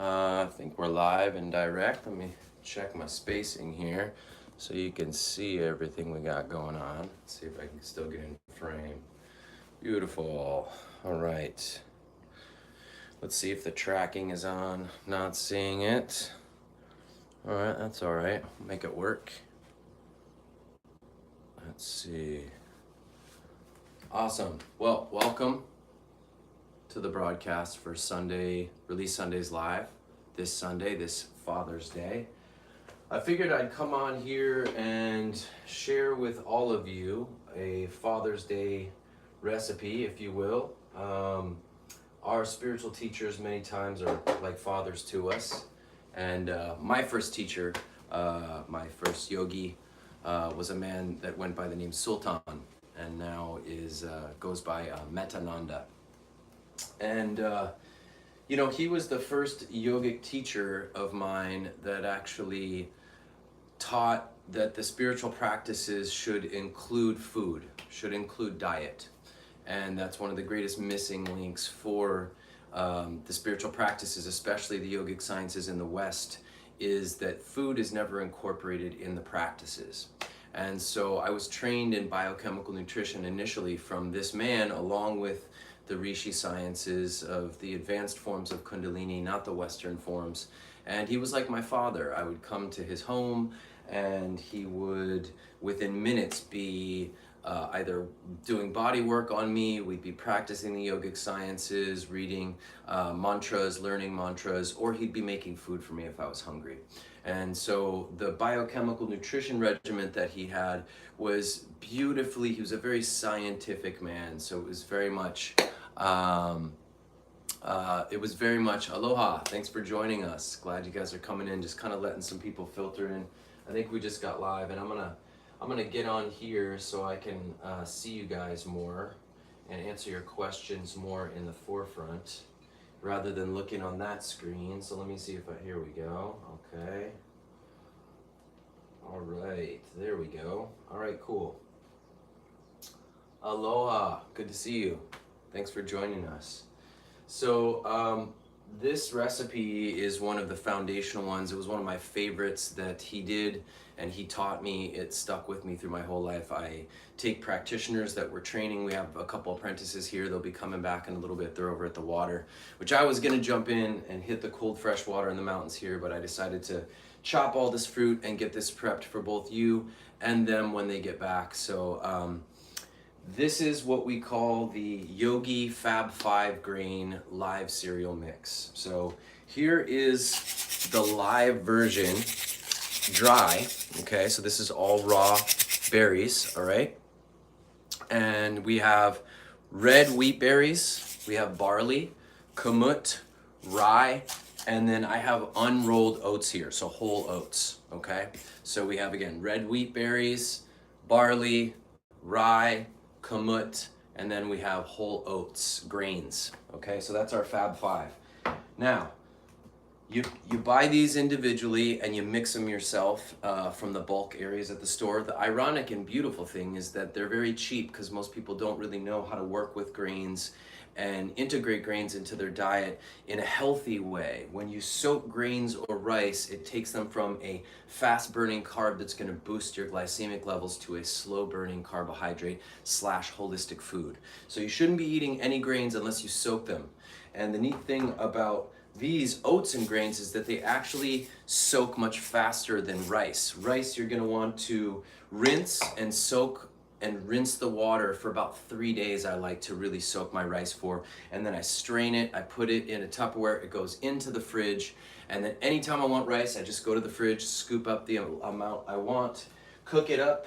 I think we're live and direct. Let me check my spacing here so you can see everything we got going on. Let's see if I can still get in frame. Beautiful. All right. Let's see if the tracking is on. Not seeing it. All right, that's all right. Make it work. Let's see. Awesome. Well, welcome to the broadcast for Sunday, Release Sundays Live, this Sunday, this Father's Day. I figured I'd come on here and share with all of you a Father's Day recipe, if you will. Our spiritual teachers many times are like fathers to us. And my first teacher, my first Yogi, was a man that went by the name Sultan, and now goes by Metananda. And, he was the first yogic teacher of mine that actually taught that the spiritual practices should include food, should include diet. And that's one of the greatest missing links for the spiritual practices, especially the yogic sciences in the West, is that food is never incorporated in the practices. And so I was trained in biochemical nutrition initially from this man, along with the Rishi sciences of the advanced forms of Kundalini, not the Western forms. And he was like my father. I would come to his home and he would, within minutes, be either doing body work on me, we'd be practicing the yogic sciences, reading mantras, learning mantras, or he'd be making food for me if I was hungry. And so the biochemical nutrition regimen that he had was beautifully, he was a very scientific man, so it was very much, aloha, thanks for joining us. Glad you guys are coming in, just kind of letting some people filter in. I think we just got live, and I'm gonna get on here so I can see you guys more and answer your questions more in the forefront rather than looking on that screen. So let me see if here we go. Okay. All right, there we go. All right, cool. Aloha, good to see you. Thanks for joining us. So this recipe is one of the foundational ones. It was one of my favorites that he did, and he taught me. It stuck with me through my whole life. I take practitioners that we're training. We have a couple apprentices here. They'll be coming back in a little bit. They're over at the water, which I was gonna jump in and hit the cold, fresh water in the mountains here, but I decided to chop all this fruit and get this prepped for both you and them when they get back. So this is what we call the Yogi Fab 5 grain live cereal mix. So here is the live version, dry, okay? So this is all raw berries, all right? And we have red wheat berries, we have barley, kamut, rye, and then I have unrolled oats here, so whole oats, okay? So we have, again, red wheat berries, barley, rye, kamut, and then we have whole oats, grains, okay? So that's our Fab 5. Now, you buy these individually and you mix them yourself from the bulk areas at the store. The ironic and beautiful thing is that they're very cheap because most people don't really know how to work with grains and integrate grains into their diet in a healthy way. When you soak grains or rice, it takes them from a fast-burning carb that's going to boost your glycemic levels to a slow-burning carbohydrate / holistic food. So you shouldn't be eating any grains unless you soak them. And the neat thing about these oats and grains is that they actually soak much faster than rice. Rice, you're going to want to rinse and soak and rinse the water for about 3 days. I like to really soak my rice for, and then I strain it, I put it in a Tupperware, it goes into the fridge, and then anytime I want rice, I just go to the fridge, scoop up the amount I want, cook it up,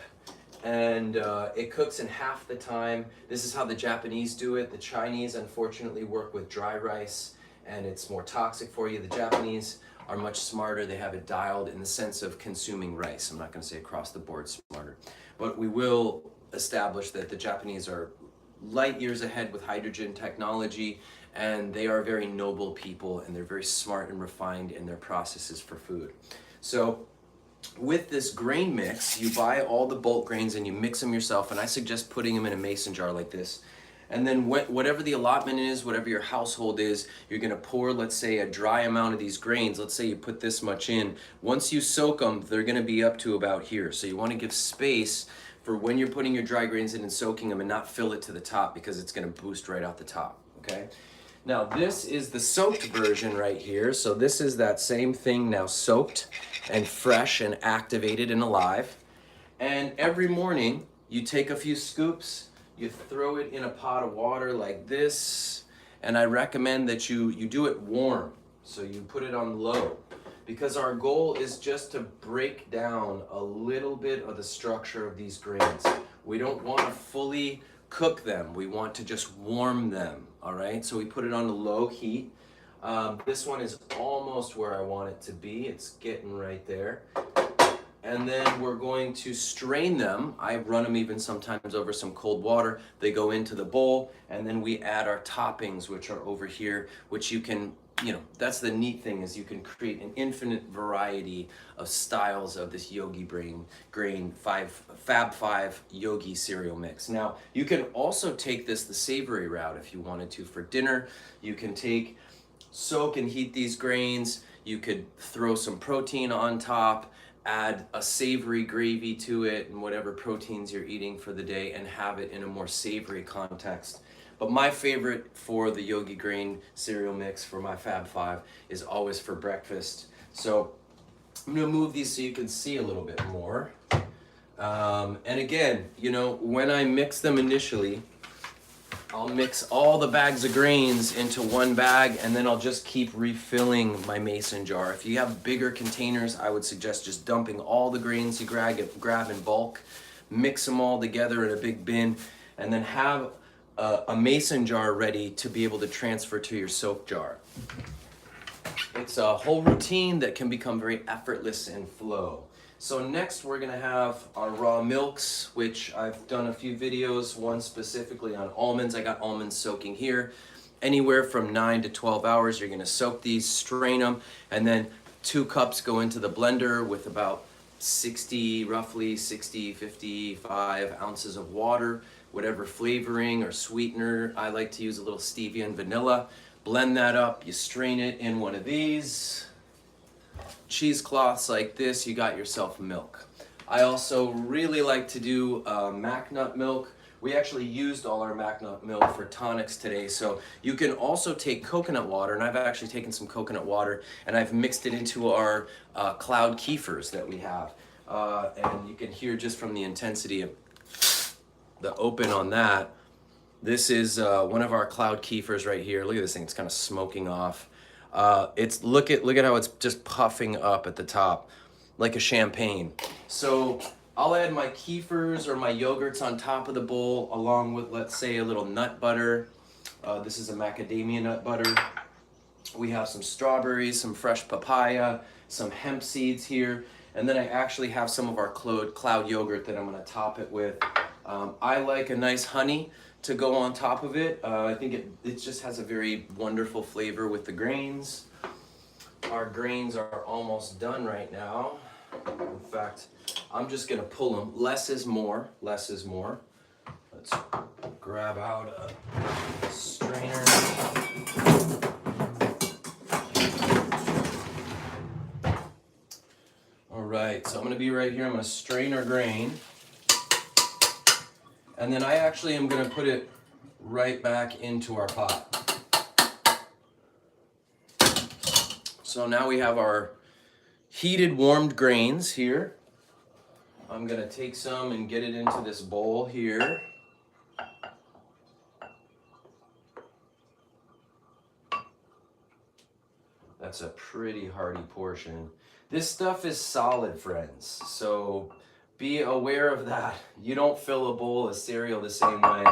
and it cooks in half the time. This is how the Japanese do it. The Chinese, unfortunately, work with dry rice, and it's more toxic for you. The Japanese are much smarter. They have it dialed in the sense of consuming rice. I'm not going to say across the board smarter, but we will establish that the Japanese are light years ahead with hydrogen technology, and they are very noble people, and they're very smart and refined in their processes for food. So with this grain mix, you buy all the bulk grains and you mix them yourself, and I suggest putting them in a mason jar like this. And then whatever the allotment is, whatever your household is, you're gonna pour, let's say, a dry amount of these grains. Let's say you put this much in. Once you soak them, they're gonna be up to about here. So you wanna give space for when you're putting your dry grains in and soaking them and not fill it to the top, because it's gonna boost right out the top, okay? Now this is the soaked version right here. So this is that same thing now soaked and fresh and activated and alive. And every morning you take a few scoops, you throw it in a pot of water like this, and I recommend that you do it warm. So you put it on low, because our goal is just to break down a little bit of the structure of these grains. We don't want to fully cook them. We want to just warm them, all right? So we put it on a low heat. This one is almost where I want it to be. It's getting right there. And then we're going to strain them. I run them even sometimes over some cold water. They go into the bowl, and then we add our toppings, which are over here, which you can, that's the neat thing, is you can create an infinite variety of styles of this Yogi Fab 5 Yogi cereal mix. Now, you can also take this the savory route if you wanted to for dinner. You can soak and heat these grains. You could throw some protein on top, add a savory gravy to it and whatever proteins you're eating for the day, and have it in a more savory context. But my favorite for the Yogi grain cereal mix for my Fab 5 is always for breakfast. So I'm gonna move these so you can see a little bit more. And again, when I mix them initially, I'll mix all the bags of grains into one bag, and then I'll just keep refilling my mason jar. If you have bigger containers, I would suggest just dumping all the grains you grab in bulk, mix them all together in a big bin, and then have a mason jar ready to be able to transfer to your soak jar. It's a whole routine that can become very effortless and flow. So next we're gonna have our raw milks, which I've done a few videos, one specifically on almonds. I got almonds soaking here. Anywhere from 9 to 12 hours, you're gonna soak these, strain them, and then 2 cups go into the blender with about roughly 60, 55 ounces of water, whatever flavoring or sweetener. I like to use a little stevia and vanilla. Blend that up, you strain it in one of these cheesecloths like this, you got yourself milk. I also really like to do mac nut milk. We actually used all our mac nut milk for tonics today, so you can also take coconut water, and I've actually taken some coconut water and I've mixed it into our cloud kefirs that we have. And you can hear just from the intensity of the open on that. This is one of our cloud kefirs right here. Look at this thing, it's kind of smoking off. Look at how it's just puffing up at the top like a champagne. So I'll add my kefirs or my yogurts on top of the bowl, along with, let's say, a little nut butter. This is a macadamia nut butter. We have some strawberries, some fresh papaya, some hemp seeds here, and then I actually have some of our cloud yogurt that I'm gonna top it with. I like a nice honey to go on top of it. I think it just has a very wonderful flavor with the grains. Our grains are almost done right now. In fact, I'm just gonna pull them. Less is more, less is more. Let's grab out a strainer. All right, so I'm gonna be right here. I'm gonna strain our grain. And then I actually am gonna put it right back into our pot. So now we have our heated, warmed grains here. I'm gonna take some and get it into this bowl here. That's a pretty hearty portion. This stuff is solid, friends, so be aware of that. You don't fill a bowl of cereal the same way.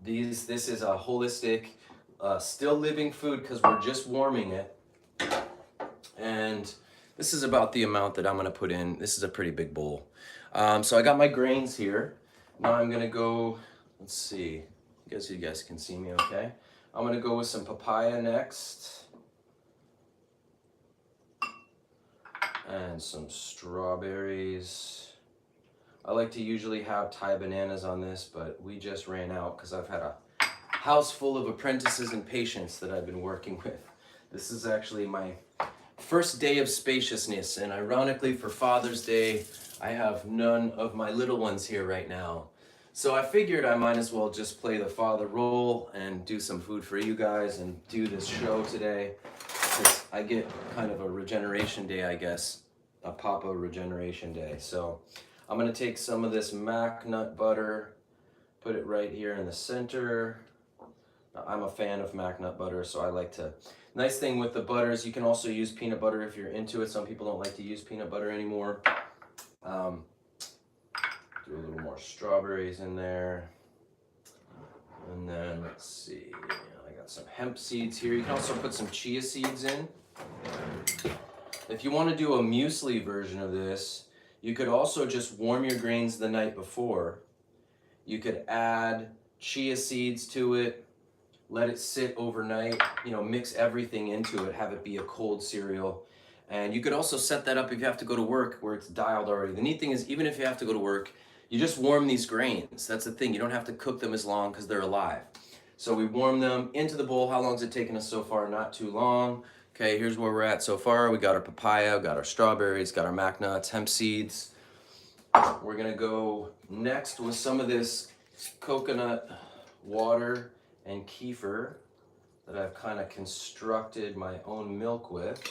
This is a holistic, still living food because we're just warming it. And this is about the amount that I'm gonna put in. This is a pretty big bowl. So I got my grains here. Now I'm gonna go, let's see. I guess you guys can see me okay. I'm gonna go with some papaya next. And some strawberries. I like to usually have Thai bananas on this, but we just ran out because I've had a house full of apprentices and patients that I've been working with. This is actually my first day of spaciousness, and ironically for Father's Day, I have none of my little ones here right now. So I figured I might as well just play the father role and do some food for you guys and do this show today, because I get kind of a regeneration day, I guess, a Papa regeneration day. So I'm gonna take some of this mac nut butter, put it right here in the center. I'm a fan of mac nut butter, so I like to. Nice thing with the butters, you can also use peanut butter if you're into it. Some people don't like to use peanut butter anymore. Do a little more strawberries in there. And then, let's see, I got some hemp seeds here. You can also put some chia seeds in. If you want to do a muesli version of this, you could also just warm your grains the night before. You could add chia seeds to it, let it sit overnight, mix everything into it, have it be a cold cereal. And you could also set that up if you have to go to work where it's dialed already. The neat thing is, even if you have to go to work, you just warm these grains. That's the thing, you don't have to cook them as long because they're alive. So we warm them into the bowl. How long has it taken us so far? Not too long. Okay, here's where we're at so far. We got our papaya, got our strawberries, got our mac nuts, hemp seeds. We're gonna go next with some of this coconut water and kefir that I've kind of constructed my own milk with.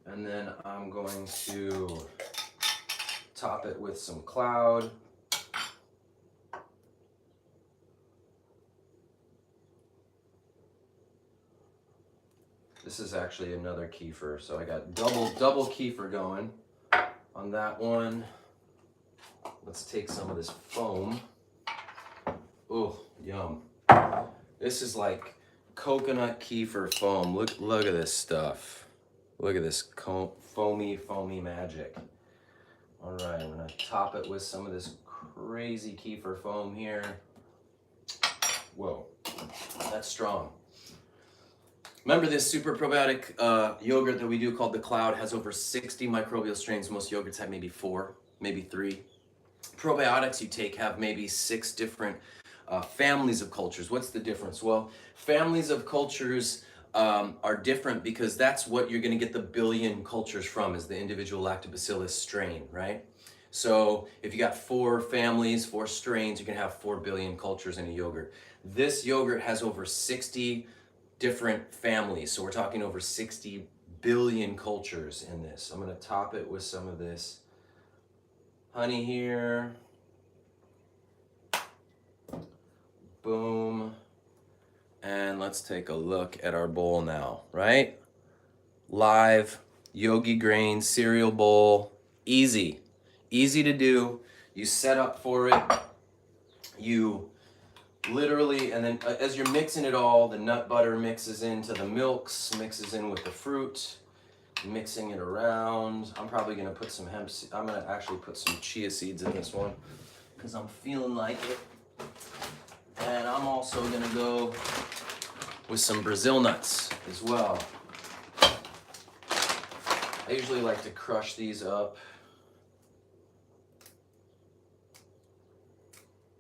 And then I'm going to top it with some cloud. This is actually another kefir, so I got double kefir going on that one. Let's take some of this foam. Oh, yum. This is like coconut kefir foam. Look at this stuff. Look at this foamy magic. All right, I'm gonna top it with some of this crazy kefir foam here. Whoa, that's strong. Remember, this super probiotic yogurt that we do called the Cloud has over 60 microbial strains. Most yogurts have maybe 4, maybe 3. Probiotics you take have maybe 6 different families of cultures. What's the difference? Well, families of cultures are different because that's what you're going to get the billion cultures from, is the individual lactobacillus strain, right? So if you got 4 families, 4 strains, you can have 4 billion cultures in a yogurt. This yogurt has over 60 different families, so we're talking over 60 billion cultures in this. I'm going to top it with some of this honey here. Boom. And let's take a look at our bowl now, right? Live Yogi grain cereal bowl. Easy to do. You set up for it. You literally, and then as you're mixing it all, the nut butter mixes into the milks, mixes in with the fruit, mixing it around. I'm probably gonna put some I'm gonna actually put some chia seeds in this one because I'm feeling like it. And I'm also gonna go with some Brazil nuts as well. I usually like to crush these up.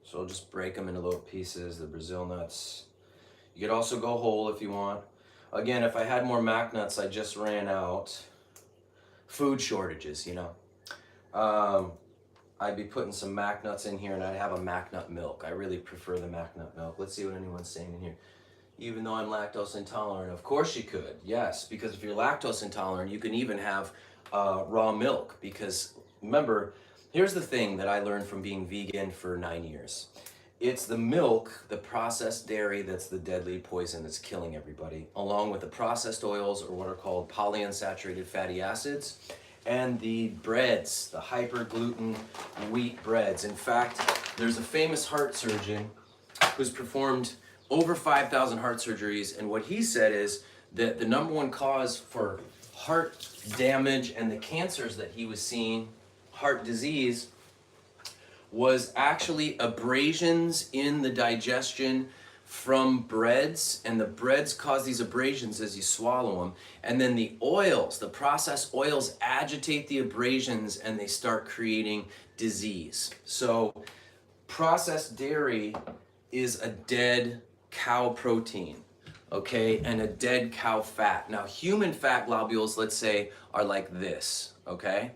So I'll just break them into little pieces, the Brazil nuts. You could also go whole if you want. Again, if I had more mac nuts, I just ran out. Food shortages, I'd be putting some mac nuts in here and I'd have a mac nut milk. I really prefer the mac nut milk. Let's see what anyone's saying in here. Even though I'm lactose intolerant, of course you could, yes, because if you're lactose intolerant, you can even have raw milk, because remember, here's the thing that I learned from being vegan for 9 years. It's the milk, the processed dairy, that's the deadly poison that's killing everybody, along with the processed oils, or what are called polyunsaturated fatty acids, and the breads, the hyper-gluten wheat breads. In fact, there's a famous heart surgeon who's performed over 5,000 heart surgeries, and what he said is that the number one cause for heart damage and the cancers that he was seeing, heart disease, was actually abrasions in the digestion from breads, and the breads cause these abrasions as you swallow them, and then the oils, the processed oils, agitate the abrasions and they start creating disease. So processed dairy is a dead cow protein, okay, and a dead cow fat. Now, human fat globules, let's say, are like this, okay?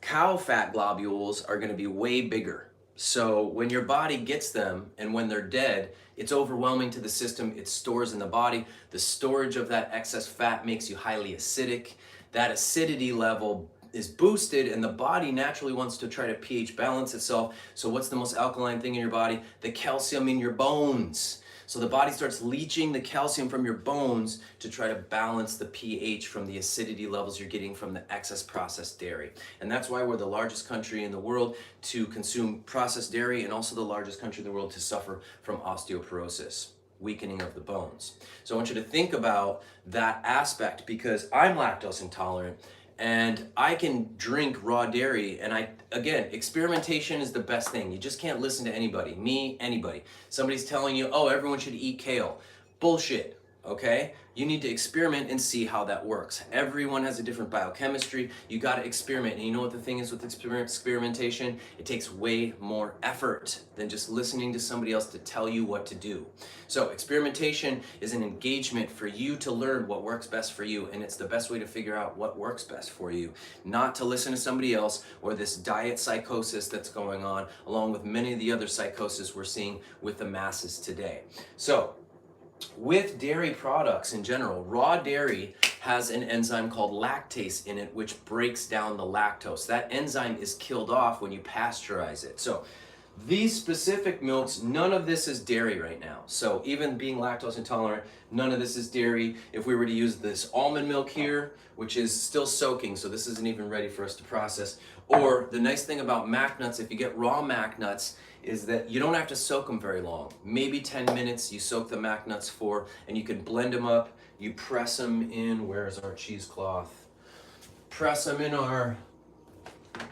Cow fat globules are going to be way bigger. So when your body gets them and when they're dead, it's overwhelming to the system. It stores in the body. The storage of that excess fat makes you highly acidic. That acidity level is boosted and the body naturally wants to try to pH balance itself. So what's the most alkaline thing in your body? The calcium in your bones. So the body starts leaching the calcium from your bones to try to balance the pH from the acidity levels you're getting from the excess processed dairy. And that's why we're the largest country in the world to consume processed dairy and also the largest country in the world to suffer from osteoporosis, weakening of the bones. So I want you to think about that aspect because I'm lactose intolerant and I can drink raw dairy. And again, experimentation is the best thing. You just can't listen to anybody, me, anybody. Somebody's telling you, oh, everyone should eat kale. Bullshit, okay? You need to experiment and see how that works. Everyone has a different biochemistry. You got to experiment. And you know what the thing is with experimentation? It takes way more effort than just listening to somebody else to tell you what to do. So experimentation is an engagement for you to learn what works best for you. And it's the best way to figure out what works best for you. Not to listen to somebody else or this diet psychosis that's going on, along with many of the other psychoses we're seeing with the masses today. So, with dairy products in general, raw dairy has an enzyme called lactase in it, which breaks down the lactose. That enzyme is killed off when you pasteurize it. So these specific milks, none of this is dairy right now. So even being lactose intolerant, none of this is dairy. If we were to use this almond milk here, which is still soaking, so this isn't even ready for us to process. Or the nice thing about mac nuts, if you get raw mac nuts, is that you don't have to soak them very long. Maybe 10 minutes you soak the mac nuts for, and you can blend them up. You press them in, where's our cheesecloth? Press them in our,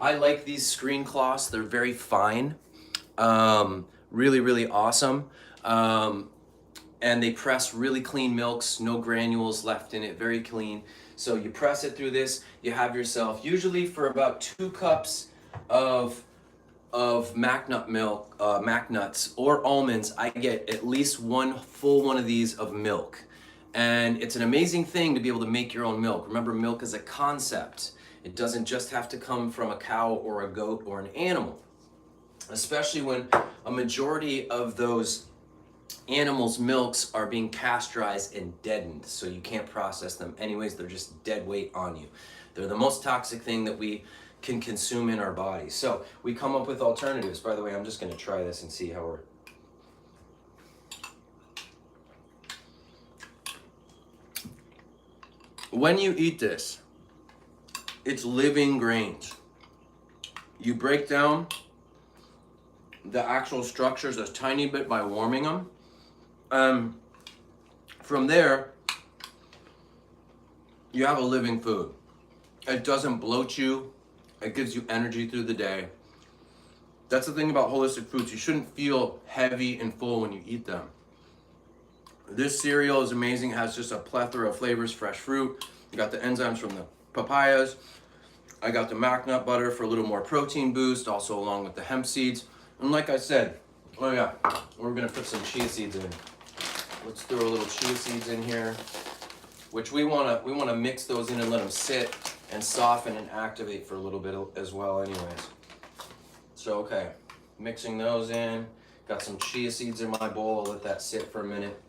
I like these screen cloths, they're very fine. Really, really awesome. And they press really clean milks, no granules left in it, very clean. So you press it through this, you have yourself, usually for about 2 cups of mac nut milk, mac nuts or almonds, I get at least one full one of these of milk. And it's an amazing thing to be able to make your own milk. Remember, milk is a concept. It doesn't just have to come from a cow or a goat or an animal, especially when a majority of those animals' milks are being pasteurized and deadened, so you can't process them anyways. They're just dead weight on you. They're the most toxic thing that we can consume in our bodies. So we come up with alternatives. By the way, I'm just going to try this and see how we're... When you eat this, it's living grains. You break down the actual structures a tiny bit by warming them. From there, you have a living food. It doesn't bloat you. It gives you energy through the day. That's the thing about holistic foods. You shouldn't feel heavy and full when you eat them. This cereal is amazing. It has just a plethora of flavors, fresh fruit. You got the enzymes from the papayas. I got the mac nut butter for a little more protein boost, also along with the hemp seeds. And like I said, oh yeah, we're gonna put some chia seeds in. Let's throw a little chia seeds in here, which we wanna mix those in and let them sit and soften and activate for a little bit as well anyways. So okay, mixing those in. Got some chia seeds in my bowl. I'll let that sit for a minute.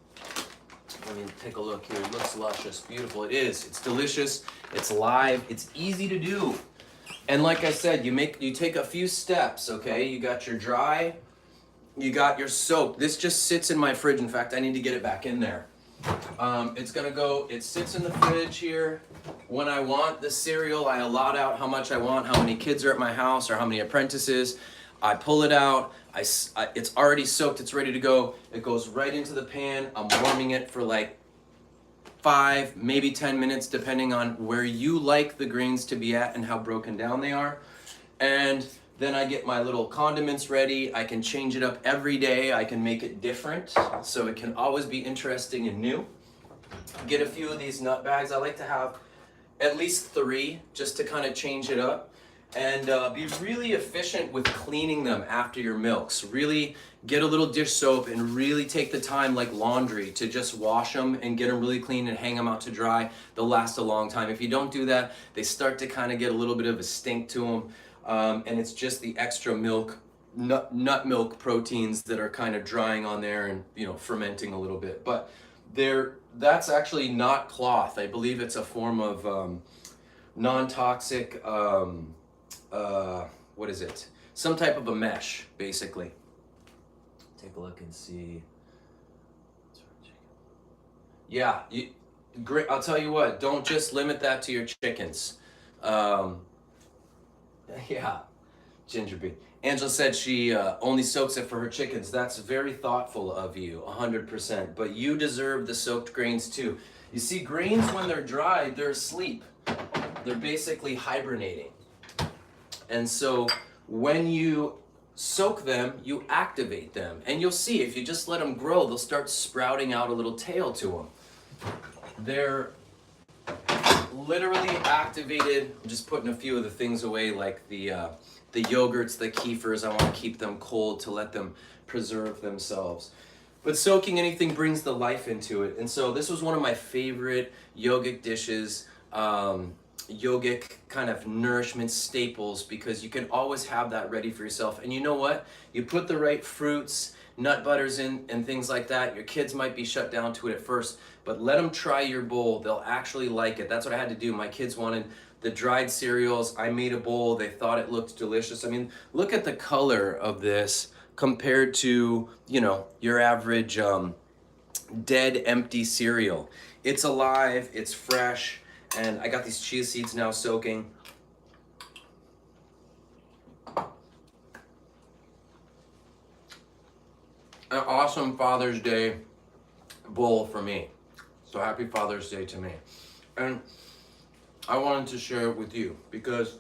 Let me take a look here. It looks luscious, beautiful. It is. It's delicious. It's live. It's easy to do. And like I said, you take a few steps, okay? You got your dry, you got your soak. This just sits in my fridge. In fact, I need to get it back in there. It sits in the fridge here. When I want the cereal, I allot out how much I want, how many kids are at my house or how many apprentices. I pull it out. It's already soaked. It's ready to go. It goes right into the pan. I'm warming it for like 5, maybe 10 minutes, depending on where you like the grains to be at and how broken down they are. And then I get my little condiments ready. I can change it up every day. I can make it different, so it can always be interesting and new. Get a few of these nut bags. I like to have at least 3 just to kind of change it up. and be really efficient with cleaning them after your milks. Really get a little dish soap and really take the time, like laundry, to just wash them and get them really clean and hang them out to dry. They'll last a long time. If you don't do that, they start to kind of get a little bit of a stink to them, and it's just the extra milk, nut milk proteins that are kind of drying on there and, you know, fermenting a little bit. But that's actually not cloth. I believe it's a form of non-toxic, what is it? Some type of a mesh, basically. Take a look and see. Yeah, great. I'll tell you what, don't just limit that to your chickens. Yeah, ginger beer. Angela said she only soaks it for her chickens. That's very thoughtful of you, 100%. But you deserve the soaked grains too. You see, grains, when they're dried, they're asleep. They're basically hibernating. And so when you soak them, you activate them. And you'll see, if you just let them grow, they'll start sprouting out a little tail to them. They're literally activated. I'm just putting a few of the things away, like the yogurts, the kefirs. I want to keep them cold to let them preserve themselves. But soaking anything brings the life into it. And so this was one of my favorite yogic dishes, yogic kind of nourishment staples, because you can always have that ready for yourself. And you know what? You put the right fruits, nut butters in, and things like that. Your kids might be shut down to it at first, but let them try your bowl. They'll actually like it. That's what I had to do. My kids wanted the dried cereals. I made a bowl. They thought it looked delicious. I mean, look at the color of this compared to, you know, your average dead, empty cereal. It's alive, it's fresh, and I got these chia seeds now soaking. An awesome Father's Day bowl for me. So happy Father's Day to me. And I wanted to share it with you because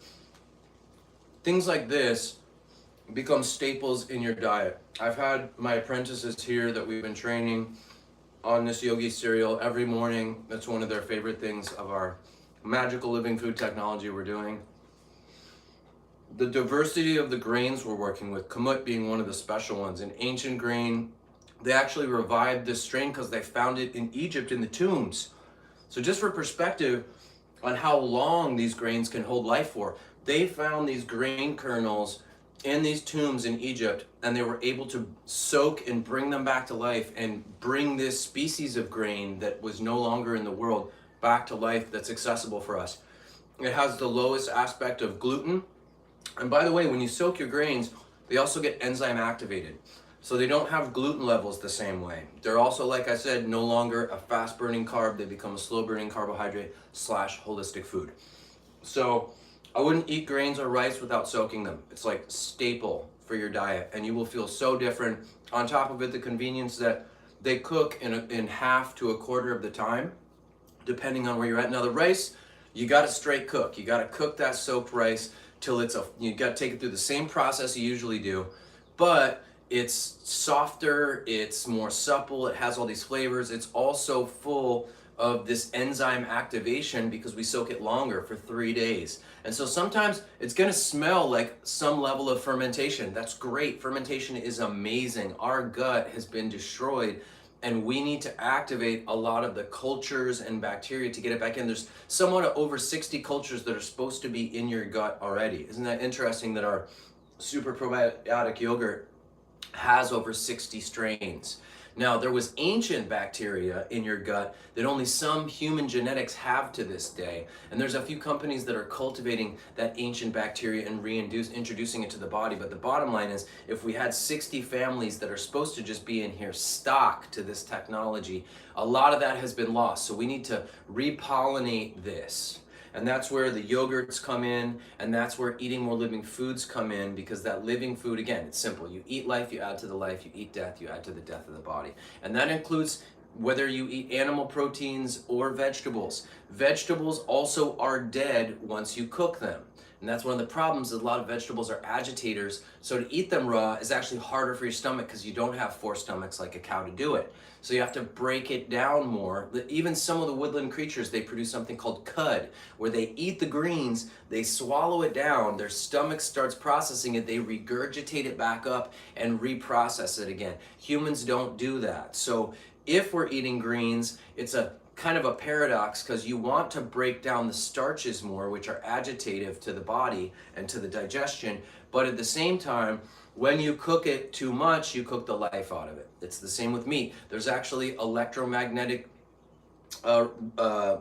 things like this become staples in your diet. I've had my apprentices here that we've been training on this Yogi cereal every morning. That's one of their favorite things of our magical living food technology we're doing. The diversity of the grains we're working with, kamut being one of the special ones, an ancient grain. They actually revived this strain because they found it in Egypt in the tombs. So just for perspective on how long these grains can hold life for, they found these grain kernels in these tombs in Egypt, and they were able to soak and bring them back to life and bring this species of grain that was no longer in the world back to life that's accessible for us. It has the lowest aspect of gluten. And by the way, when you soak your grains, they also get enzyme activated. So they don't have gluten levels the same way. They're also, like I said, no longer a fast burning carb. They become a slow burning carbohydrate / holistic food. So I wouldn't eat grains or rice without soaking them. It's like staple for your diet, and you will feel so different. On top of it, the convenience that they cook in half to a quarter of the time, depending on where you're at. Now the rice, you got to straight cook. You got to cook that soaked rice till you got to take it through the same process you usually do, but it's softer, it's more supple, it has all these flavors. It's also full of this enzyme activation because we soak it longer for 3 days. And so sometimes it's gonna smell like some level of fermentation. That's great. Fermentation is amazing. Our gut has been destroyed, and we need to activate a lot of the cultures and bacteria to get it back in. There's somewhat over 60 cultures that are supposed to be in your gut already. Isn't that interesting that our super probiotic yogurt has over 60 strains? Now, there was ancient bacteria in your gut that only some human genetics have to this day. And there's a few companies that are cultivating that ancient bacteria and introducing it to the body. But the bottom line is, if we had 60 families that are supposed to just be in here stock to this technology, a lot of that has been lost. So we need to repollinate this. And that's where the yogurts come in, and that's where eating more living foods come in, because that living food, again, it's simple. You eat life, you add to the life. You eat death, you add to the death of the body. And that includes whether you eat animal proteins or vegetables. Vegetables also are dead once you cook them. And that's one of the problems. A lot of vegetables are agitators. So to eat them raw is actually harder for your stomach because you don't have four stomachs like a cow to do it. So you have to break it down more. Even some of the woodland creatures, they produce something called cud, where they eat the greens, they swallow it down, their stomach starts processing it, they regurgitate it back up and reprocess it again. Humans don't do that. So if we're eating greens, it's a kind of a paradox because you want to break down the starches more, which are agitative to the body and to the digestion, but at the same time, when you cook it too much, you cook the life out of it. It's the same with meat. There's actually electromagnetic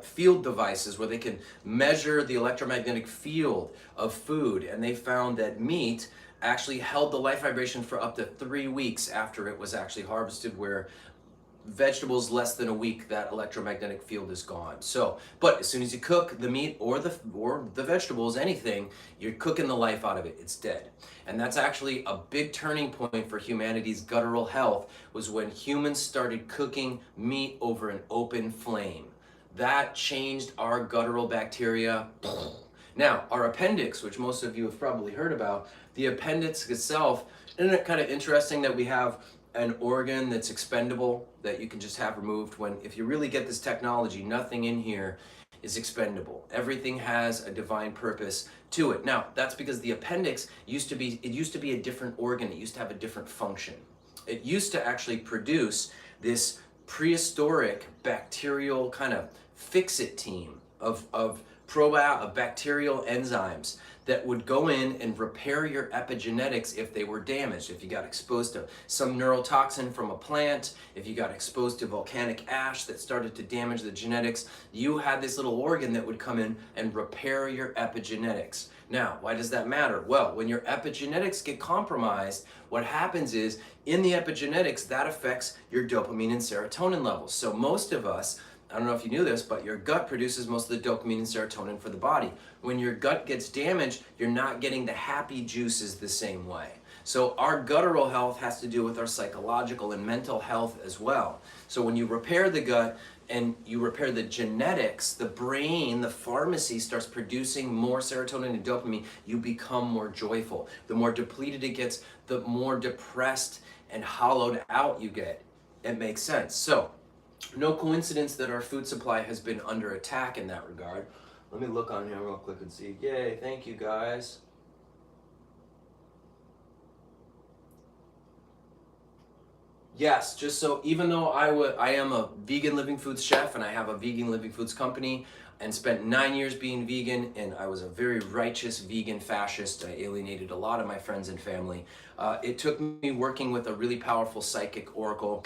field devices where they can measure the electromagnetic field of food, and they found that meat actually held the life vibration for up to 3 weeks after it was actually harvested, where vegetables less than a week, that electromagnetic field is gone. So, but as soon as you cook the meat or the vegetables, anything, you're cooking the life out of it. It's dead. And that's actually a big turning point for humanity's guttural health, was when humans started cooking meat over an open flame. That changed our guttural bacteria. Now, our appendix, which most of you have probably heard about, the appendix itself, isn't it kind of interesting that we have an organ that's expendable that you can just have removed, when if you really get this technology, nothing in here is expendable. Everything has a divine purpose to it. Now, that's because the appendix used to be a different organ. It used to have a different function. It used to actually produce this prehistoric bacterial kind of fix-it team of bacterial enzymes that would go in and repair your epigenetics if they were damaged. If you got exposed to some neurotoxin from a plant, if you got exposed to volcanic ash that started to damage the genetics, you had this little organ that would come in and repair your epigenetics. Now, why does that matter? Well, when your epigenetics get compromised, what happens is, in the epigenetics, that affects your dopamine and serotonin levels. So most of us, I don't know if you knew this, but your gut produces most of the dopamine and serotonin for the body. When your gut gets damaged, you're not getting the happy juices the same way. So our guttural health has to do with our psychological and mental health as well. So when you repair the gut and you repair the genetics, the brain, the pharmacy starts producing more serotonin and dopamine, you become more joyful. The more depleted it gets, the more depressed and hollowed out you get. It makes sense. So, no coincidence that our food supply has been under attack in that regard. Let me look on here real quick and see. Yay, thank you guys. Yes, just so, even though I am a vegan living foods chef and I have a vegan living foods company and spent 9 years being vegan, and I was a very righteous vegan fascist. I alienated a lot of my friends and family. It took me working with a really powerful psychic oracle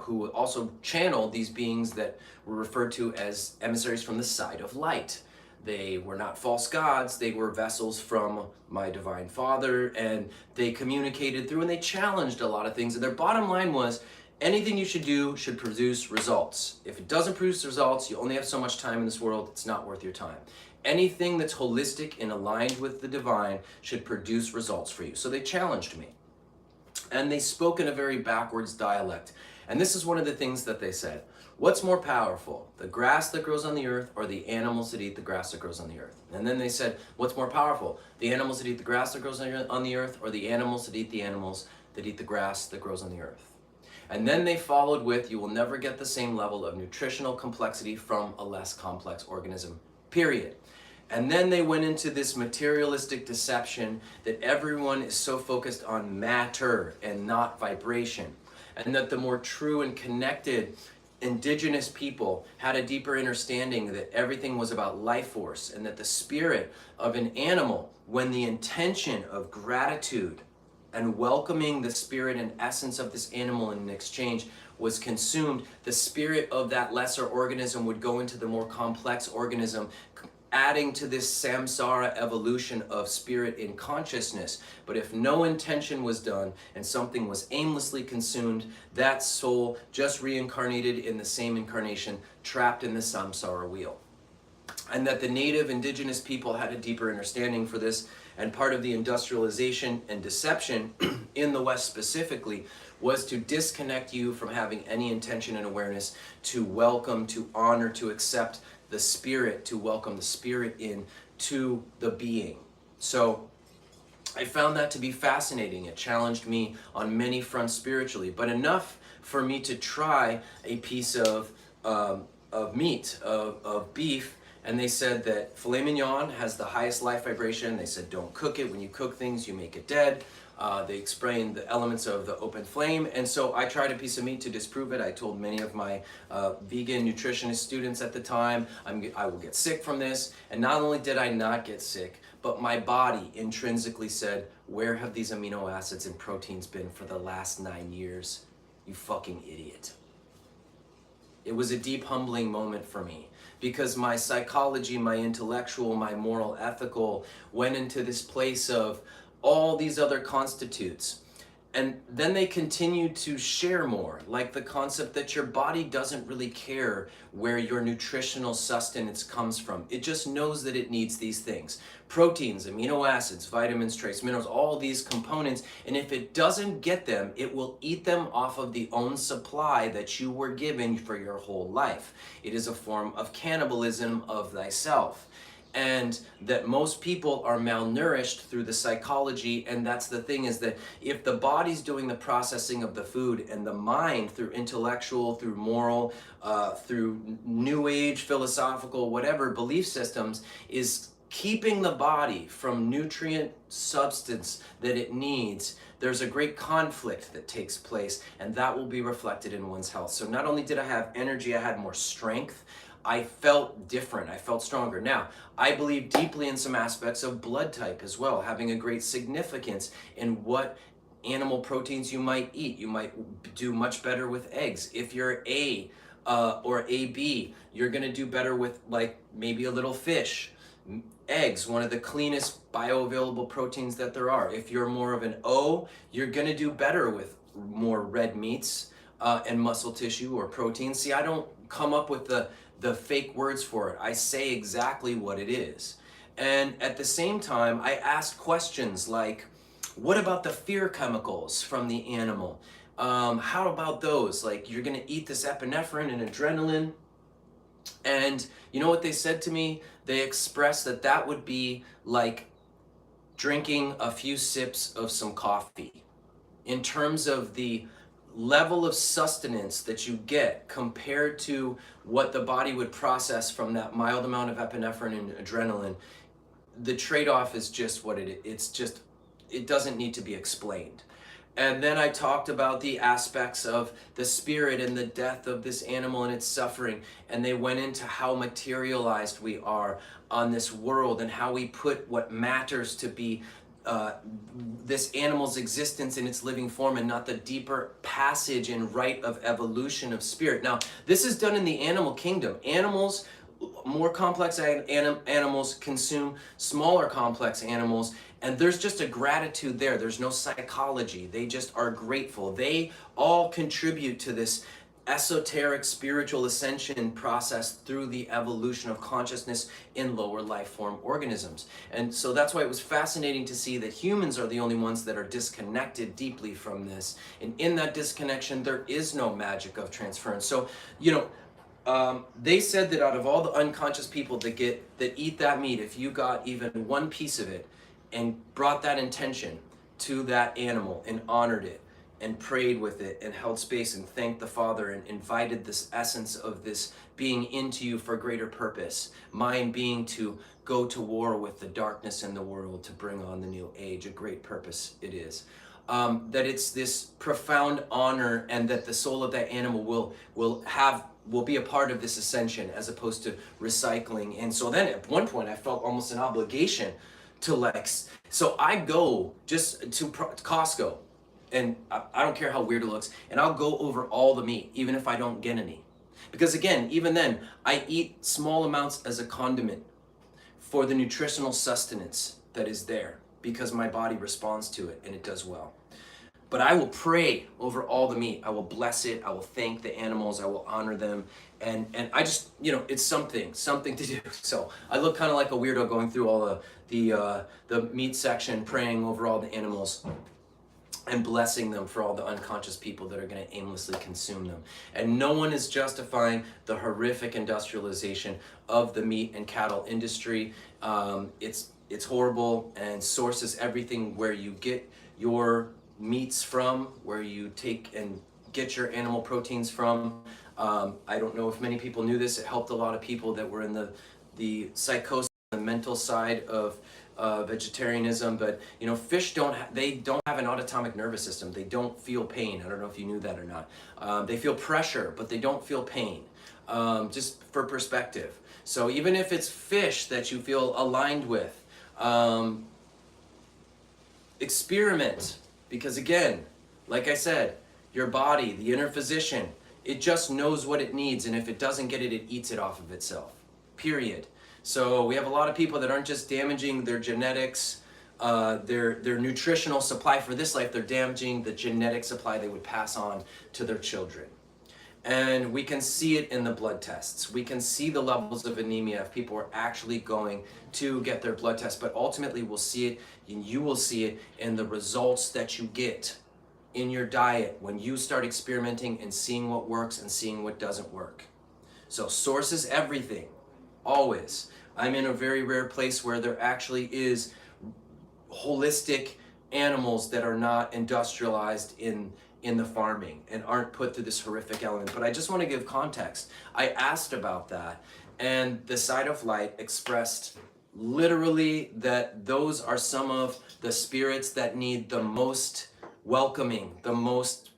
who also channeled these beings that were referred to as emissaries from the side of light. They were not false gods, they were vessels from my divine father, and they communicated through and they challenged a lot of things. And their bottom line was, anything you should do should produce results. If it doesn't produce results, you only have so much time in this world, it's not worth your time. Anything that's holistic and aligned with the divine should produce results for you. So they challenged me. And they spoke in a very backwards dialect. And this is one of the things that they said. What's more powerful, the grass that grows on the earth or the animals that eat the grass that grows on the earth? And then they said, what's more powerful, the animals that eat the grass that grows on the earth or the animals that eat the animals that eat the grass that grows on the earth? And then they followed with, you will never get the same level of nutritional complexity from a less complex organism, period. And then they went into this materialistic deception that everyone is so focused on matter and not vibration. And that the more true and connected indigenous people had a deeper understanding that everything was about life force, and that the spirit of an animal, when the intention of gratitude and welcoming the spirit and essence of this animal in exchange was consumed, the spirit of that lesser organism would go into the more complex organism, adding to this samsara evolution of spirit in consciousness. But if no intention was done and something was aimlessly consumed, that soul just reincarnated in the same incarnation, trapped in the samsara wheel. And that the native indigenous people had a deeper understanding for this, and part of the industrialization and deception in the West specifically was to disconnect you from having any intention and awareness, to welcome, to honor, to accept the spirit, to welcome the spirit in to the being. So I found that to be fascinating. It challenged me on many fronts spiritually, but enough for me to try a piece of meat, of beef, and they said that filet mignon has the highest life vibration. They said don't cook it. When you cook things, you make it dead. They explained the elements of the open flame, and so I tried a piece of meat to disprove it. I told many of my vegan nutritionist students at the time, I will get sick from this, and not only did I not get sick, but my body intrinsically said, where have these amino acids and proteins been for the last 9 years? You fucking idiot. It was a deep, humbling moment for me because my psychology, my intellectual, my moral, ethical went into this place of all these other constitutes. And then they continued to share more, like the concept that your body doesn't really care where your nutritional sustenance comes from. It just knows that it needs these things. Proteins, amino acids, vitamins, trace minerals, all these components. And if it doesn't get them, it will eat them off of the own supply that you were given for your whole life. It is a form of cannibalism of thyself. And that most people are malnourished through the psychology, and that's the thing, is that if the body's doing the processing of the food and the mind through intellectual, through moral, through new age, philosophical, whatever belief systems, is keeping the body from nutrient substance that it needs, there's a great conflict that takes place, and that will be reflected in one's health. So not only did I have energy, I had more strength. I felt different, I felt stronger. Now, I believe deeply in some aspects of blood type as well, having a great significance in what animal proteins you might eat. You might do much better with eggs. If you're A or AB, you're gonna do better with like maybe a little fish. Eggs, one of the cleanest bioavailable proteins that there are. If you're more of an O, you're gonna do better with more red meats and muscle tissue or protein. See, I don't come up with the fake words for it. I say exactly what it is. And at the same time, I asked questions like, what about the fear chemicals from the animal? How about those? Like, you're gonna eat this epinephrine and adrenaline. And you know what they said to me? They expressed that that would be like drinking a few sips of some coffee. In terms of the level of sustenance that you get compared to what the body would process from that mild amount of epinephrine and adrenaline, the trade-off is just what it doesn't need to be explained. And then I talked about the aspects of the spirit and the death of this animal and its suffering, and they went into how materialized we are on this world and how we put what matters to be this animal's existence in its living form and not the deeper passage and rite of evolution of spirit. Now, this is done in the animal kingdom. Animals, more complex animals consume smaller complex animals, and there's just a gratitude there. There's no psychology. They just are grateful. They all contribute to this esoteric spiritual ascension process through the evolution of consciousness in lower life form organisms. And so that's why it was fascinating to see that humans are the only ones that are disconnected deeply from this. And in that disconnection, there is no magic of transference. So, they said that out of all the unconscious people that eat that meat, if you got even one piece of it and brought that intention to that animal and honored it and prayed with it and held space and thanked the Father and invited this essence of this being into you for greater purpose, mine being to go to war with the darkness in the world to bring on the new age, a great purpose it is. That it's this profound honor, and that the soul of that animal will be a part of this ascension as opposed to recycling. And so then at one point I felt almost an obligation to so I go just to Costco, and I don't care how weird it looks, and I'll go over all the meat, even if I don't get any. Because again, even then, I eat small amounts as a condiment for the nutritional sustenance that is there, because my body responds to it, and it does well. But I will pray over all the meat. I will bless it. I will thank the animals. I will honor them. And I just, it's something to do. So I look kind of like a weirdo going through all the meat section, praying over all the animals. and blessing them for all the unconscious people that are going to aimlessly consume them. And no one is justifying the horrific industrialization of the meat and cattle industry. It's horrible, and sources everything where you get your meats from, where you take and get your animal proteins from. I don't know if many people knew this. It helped a lot of people that were in the psychosis, the mental side of vegetarianism. But you know, fish don't have an autonomic nervous system. They don't feel pain. I don't know if you knew that or not. They feel pressure, but they don't feel pain. Just for perspective. So even if it's fish that you feel aligned with, experiment, because again, like I said, your body, the inner physician, it just knows what it needs, and if it doesn't get it, it eats it off of itself. Period. So we have a lot of people that aren't just damaging their genetics, their nutritional supply for this life, they're damaging the genetic supply they would pass on to their children. And we can see it in the blood tests. We can see the levels of anemia if people are actually going to get their blood tests, but ultimately we'll see it, and you will see it in the results that you get in your diet when you start experimenting and seeing what works and seeing what doesn't work. So source is everything, always. I'm in a very rare place where there actually is holistic animals that are not industrialized in the farming and aren't put through this horrific element. But I just want to give context. I asked about that, and the Side of Light expressed literally that those are some of the spirits that need the most welcoming, the most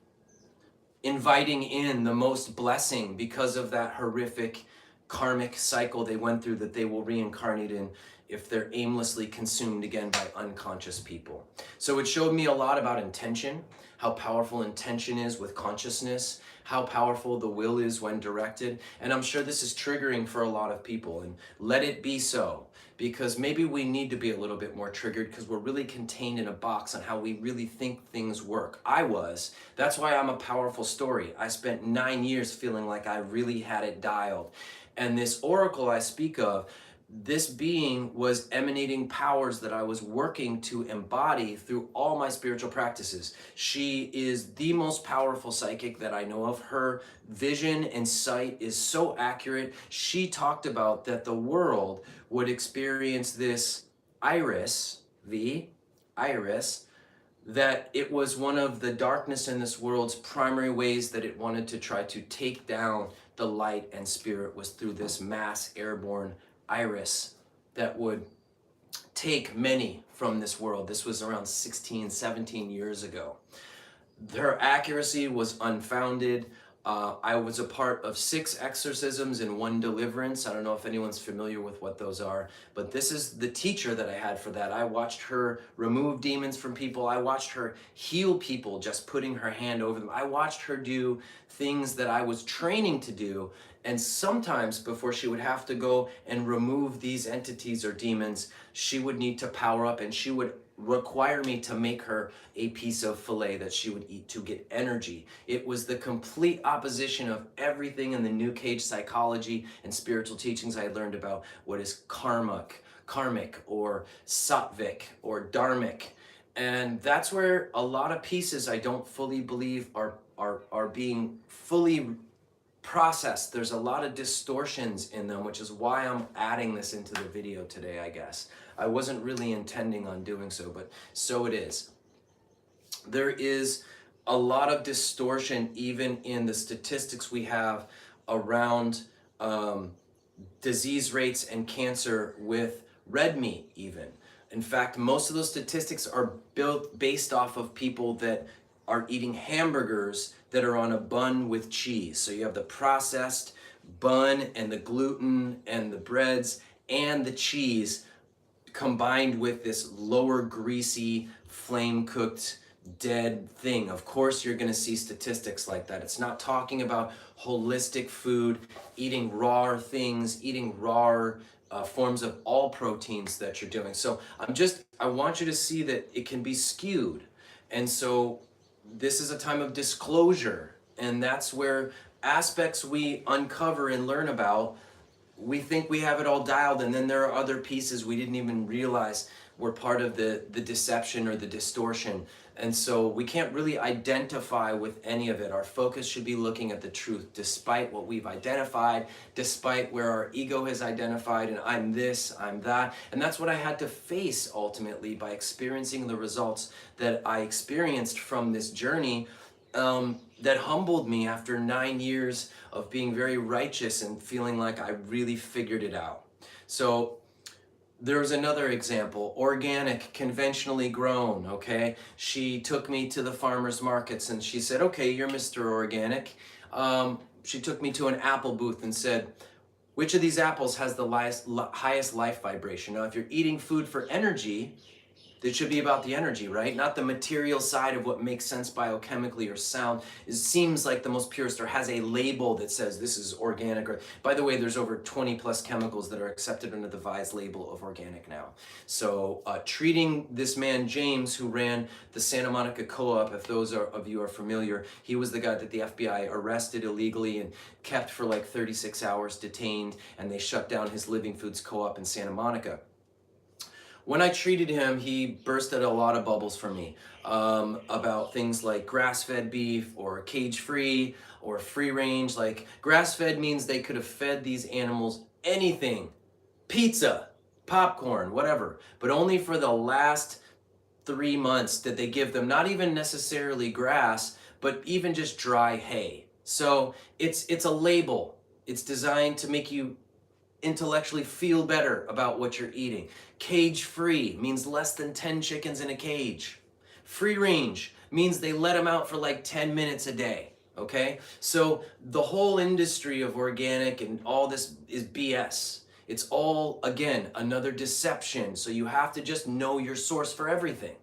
inviting in, the most blessing, because of that horrific karmic cycle they went through that they will reincarnate in if they're aimlessly consumed again by unconscious people. So it showed me a lot about intention, how powerful intention is with consciousness, how powerful the will is when directed. And I'm sure this is triggering for a lot of people, and let it be so, because maybe we need to be a little bit more triggered because we're really contained in a box on how we really think things work. That's why I'm a powerful story. I spent 9 years feeling like I really had it dialed. And this oracle I speak of, this being was emanating powers that I was working to embody through all my spiritual practices. She is the most powerful psychic that I know of. Her vision and sight is so accurate. She talked about that the world would experience this iris, that it was one of the darkness in this world's primary ways that it wanted to try to take down the light and spirit was through this mass airborne iris that would take many from this world. This was around 16, 17 years ago. Her accuracy was unfounded. I was a part of 6 exorcisms and 1 deliverance. I don't know if anyone's familiar with what those are, but this is the teacher that I had for that. I watched her remove demons from people. I watched her heal people just putting her hand over them. I watched her do things that I was training to do. And sometimes before she would have to go and remove these entities or demons, she would need to power up, and she would require me to make her a piece of filet that she would eat to get energy. It was the complete opposition of everything in the New Age psychology and spiritual teachings I had learned about what is karmic or sattvic or dharmic. And that's where a lot of pieces I don't fully believe are being fully processed. There's a lot of distortions in them, which is why I'm adding this into the video today, I guess. I wasn't really intending on doing so, but so it is. There is a lot of distortion even in the statistics we have around disease rates and cancer with red meat even. In fact, most of those statistics are based off of people that are eating hamburgers that are on a bun with cheese. So you have the processed bun and the gluten and the breads and the cheese combined with this lower greasy, flame cooked, dead thing. Of course you're gonna see statistics like that. It's not talking about holistic food, eating raw things, eating raw forms of all proteins that you're doing. So I want you to see that it can be skewed. And so this is a time of disclosure, and that's where aspects we uncover and learn about, we think we have it all dialed, and then there are other pieces we didn't even realize we're part of the deception or the distortion. And so we can't really identify with any of it. Our focus should be looking at the truth, despite what we've identified, despite where our ego has identified, and I'm this, I'm that. And that's what I had to face ultimately by experiencing the results that I experienced from this journey, that humbled me after 9 years of being very righteous and feeling like I really figured it out. So there's another example, organic, conventionally grown, okay? She took me to the farmers markets and she said, okay, you're Mr. Organic. She took me to an apple booth and said, which of these apples has the highest life vibration? Now, if you're eating food for energy, it should be about the energy, right? Not the material side of what makes sense biochemically or sound. It seems like the most purest or has a label that says this is organic. Or, by the way, there's over 20 plus chemicals that are accepted under the VISE label of organic now. So treating this man, James, who ran the Santa Monica Co-op, if those of you are familiar, he was the guy that the FBI arrested illegally and kept for like 36 hours detained, and they shut down his Living Foods Co-op in Santa Monica. When I treated him, he bursted a lot of bubbles for me about things like grass-fed beef or cage-free or free-range. Like grass-fed means they could have fed these animals anything, pizza, popcorn, whatever, but only for the last 3 months did they give them not even necessarily grass, but even just dry hay. So it's a label. It's designed to make you intellectually feel better about what you're eating. Cage-free means less than 10 chickens in a cage. Free range means they let them out for like 10 minutes a day, okay? So the whole industry of organic and all this is BS. It's all, again, another deception. So you have to just know your source for everything.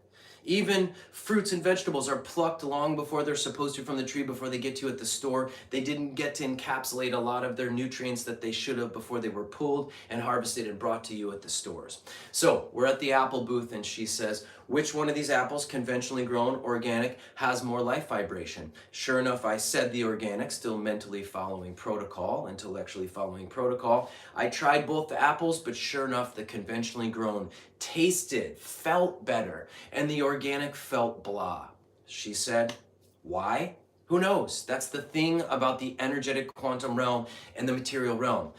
Even fruits and vegetables are plucked long before they're supposed to from the tree before they get to you at the store. They didn't get to encapsulate a lot of their nutrients that they should have before they were pulled and harvested and brought to you at the stores. So we're at the apple booth and she says, which one of these apples, conventionally grown, organic, has more life vibration? Sure enough, I said the organic, still mentally following protocol, intellectually following protocol. I tried both the apples, but sure enough, the conventionally grown tasted, felt better, and the organic felt blah. She said, why? Who knows? That's the thing about the energetic quantum realm and the material realm.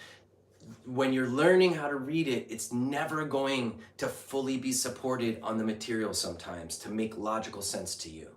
When you're learning how to read it, it's never going to fully be supported on the material sometimes to make logical sense to you.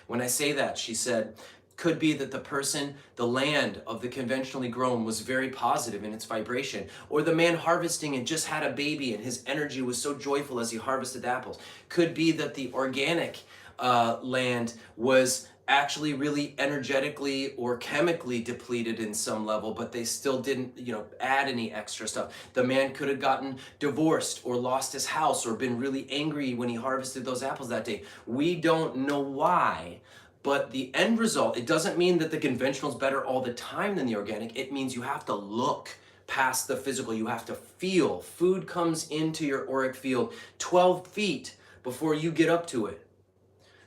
When I say that, she said, could be that the person, the land of the conventionally grown was very positive in its vibration, or the man harvesting it just had a baby and his energy was so joyful as he harvested apples. Could be that the organic land was actually really energetically or chemically depleted in some level, but they still didn't, add any extra stuff. The man could have gotten divorced or lost his house or been really angry when he harvested those apples that day. We don't know why, but the end result, it doesn't mean that the conventional is better all the time than the organic. It means you have to look past the physical. You have to feel. Food comes into your auric field 12 feet before you get up to it.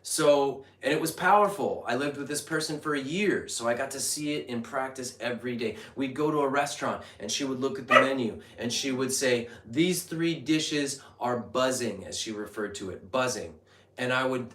So, and it was powerful. I lived with this person for a year, so I got to see it in practice every day. We'd go to a restaurant and she would look at the menu and she would say, these 3 dishes are buzzing, as she referred to it, buzzing. And I would,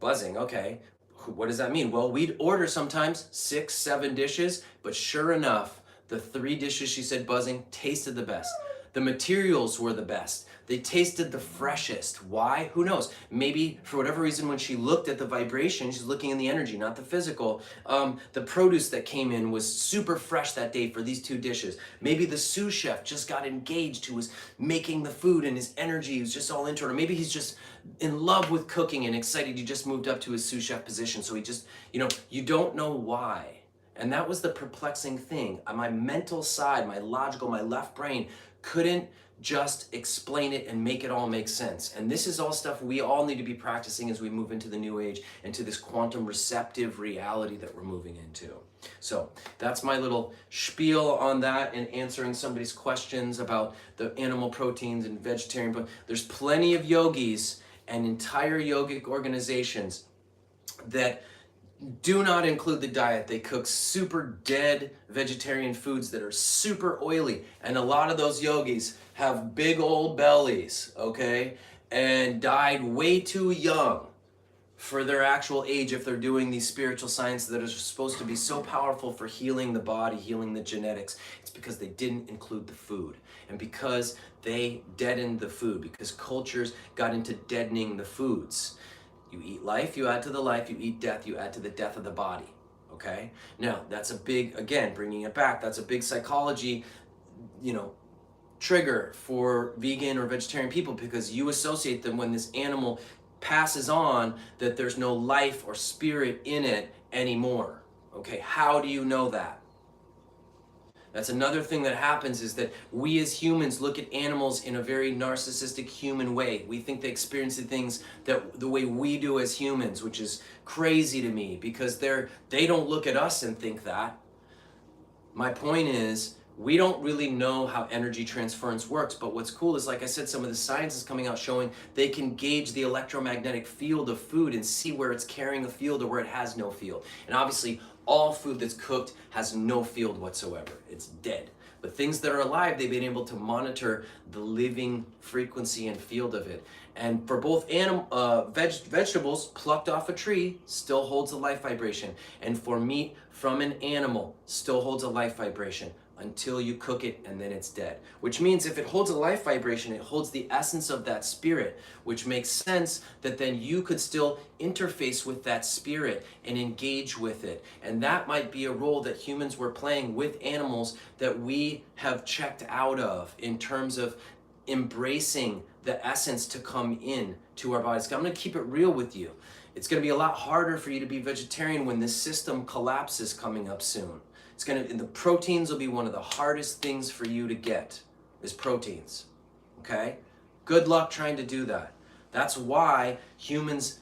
buzzing, okay. What does that mean? Well, we'd order sometimes 6, 7 dishes, but sure enough, the 3 dishes she said buzzing tasted the best. The materials were the best. They tasted the freshest. Why? Who knows? Maybe for whatever reason, when she looked at the vibration, she's looking in the energy, not the physical. The produce that came in was super fresh that day for these 2 dishes. Maybe the sous chef just got engaged who was making the food and his energy was just all into it. Or maybe he's just in love with cooking and excited he just moved up to his sous chef position. So he just, you don't know why. And that was the perplexing thing. My mental side, my logical, my left brain couldn't just explain it and make it all make sense. And this is all stuff we all need to be practicing as we move into the new age and to this quantum receptive reality that we're moving into. So that's my little spiel on that and answering somebody's questions about the animal proteins and vegetarian. But there's plenty of yogis and entire yogic organizations that do not include the diet. They cook super dead vegetarian foods that are super oily. And a lot of those yogis have big old bellies, okay? and died way too young for their actual age if they're doing these spiritual sciences that are supposed to be so powerful for healing the body, healing the genetics. It's because they didn't include the food, and because they deadened the food, because cultures got into deadening the foods. You eat life, you add to the life. You eat death, you add to the death of the body. Okay? Now, that's a big, again, bringing it back, that's a big psychology, trigger for vegan or vegetarian people, because you associate them when this animal passes on that there's no life or spirit in it anymore. Okay, how do you know that? That's another thing that happens, is that we as humans look at animals in a very narcissistic human way. We think they experience the things that the way we do as humans, which is crazy to me, because they don't look at us and think that. My point is, we don't really know how energy transference works, but what's cool is, like I said, some of the science is coming out showing they can gauge the electromagnetic field of food and see where it's carrying a field or where it has no field. And obviously, all food that's cooked has no field whatsoever. It's dead. But things that are alive, they've been able to monitor the living frequency and field of it. And for both vegetables plucked off a tree still holds a life vibration. And for meat from an animal still holds a life vibration until you cook it, and then it's dead. Which means if it holds a life vibration, it holds the essence of that spirit, which makes sense that then you could still interface with that spirit and engage with it. And that might be a role that humans were playing with animals that we have checked out of, in terms of embracing the essence to come in to our bodies. I'm going to keep it real with you. It's going to be a lot harder for you to be vegetarian when this system collapses coming up soon. The proteins will be one of the hardest things for you to get, is proteins, okay? Good luck trying to do that. That's why humans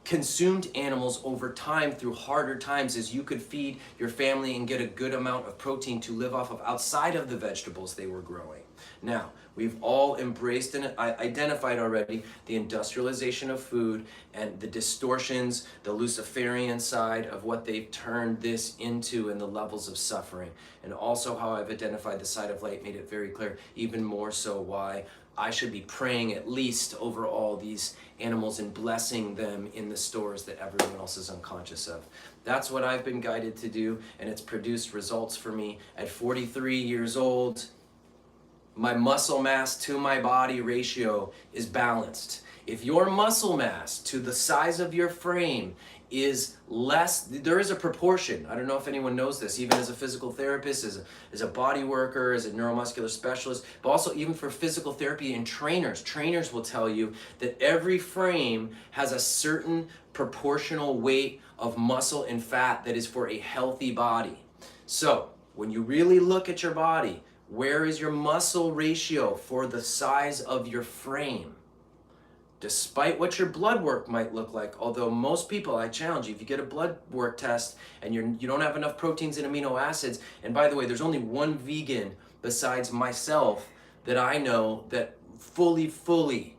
consumed animals over time through harder times, as you could feed your family and get a good amount of protein to live off of outside of the vegetables they were growing. Now, we've all embraced and identified already the industrialization of food and the distortions, the Luciferian side of what they've turned this into, and the levels of suffering. And also how I've identified the side of light, made it very clear, even more so why I should be praying at least over all these animals and blessing them in the stores that everyone else is unconscious of. That's what I've been guided to do, and it's produced results for me. At 43 years old, my muscle mass to my body ratio is balanced. If your muscle mass to the size of your frame is less, there is a proportion. I don't know if anyone knows this, even as a physical therapist, as a body worker, as a neuromuscular specialist, but also even for physical therapy and trainers. Trainers will tell you that every frame has a certain proportional weight of muscle and fat that is for a healthy body. So when you really look at your body, where is your muscle ratio for the size of your frame? Despite what your blood work might look like, although most people, I challenge you, if you get a blood work test and you don't have enough proteins and amino acids, and by the way, there's only one vegan besides myself that I know that fully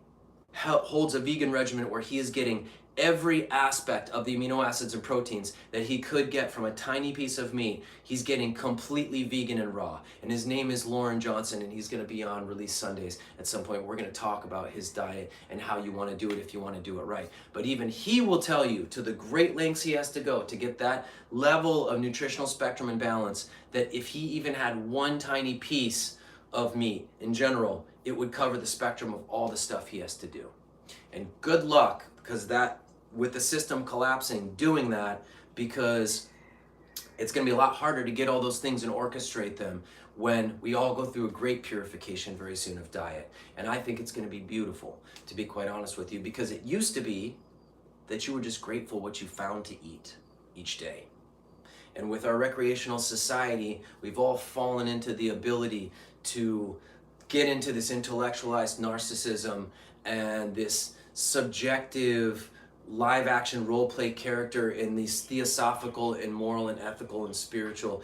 holds a vegan regimen where he is getting every aspect of the amino acids and proteins that he could get from a tiny piece of meat. He's getting completely vegan and raw. And his name is Lauren Johnson, and he's going to be on Release Sundays at some point. We're going to talk about his diet and how you want to do it if you want to do it right. But even he will tell you, to the great lengths he has to go to get that level of nutritional spectrum and balance, that if he even had one tiny piece of meat in general, it would cover the spectrum of all the stuff he has to do. And good luck, because that, with the system collapsing, doing that, because it's going to be a lot harder to get all those things and orchestrate them when we all go through a great purification very soon of diet. And I think it's going to be beautiful, to be quite honest with you, because it used to be that you were just grateful what you found to eat each day. And with our recreational society, we've all fallen into the ability to get into this intellectualized narcissism and this subjective live action role play character in these theosophical and moral and ethical and spiritual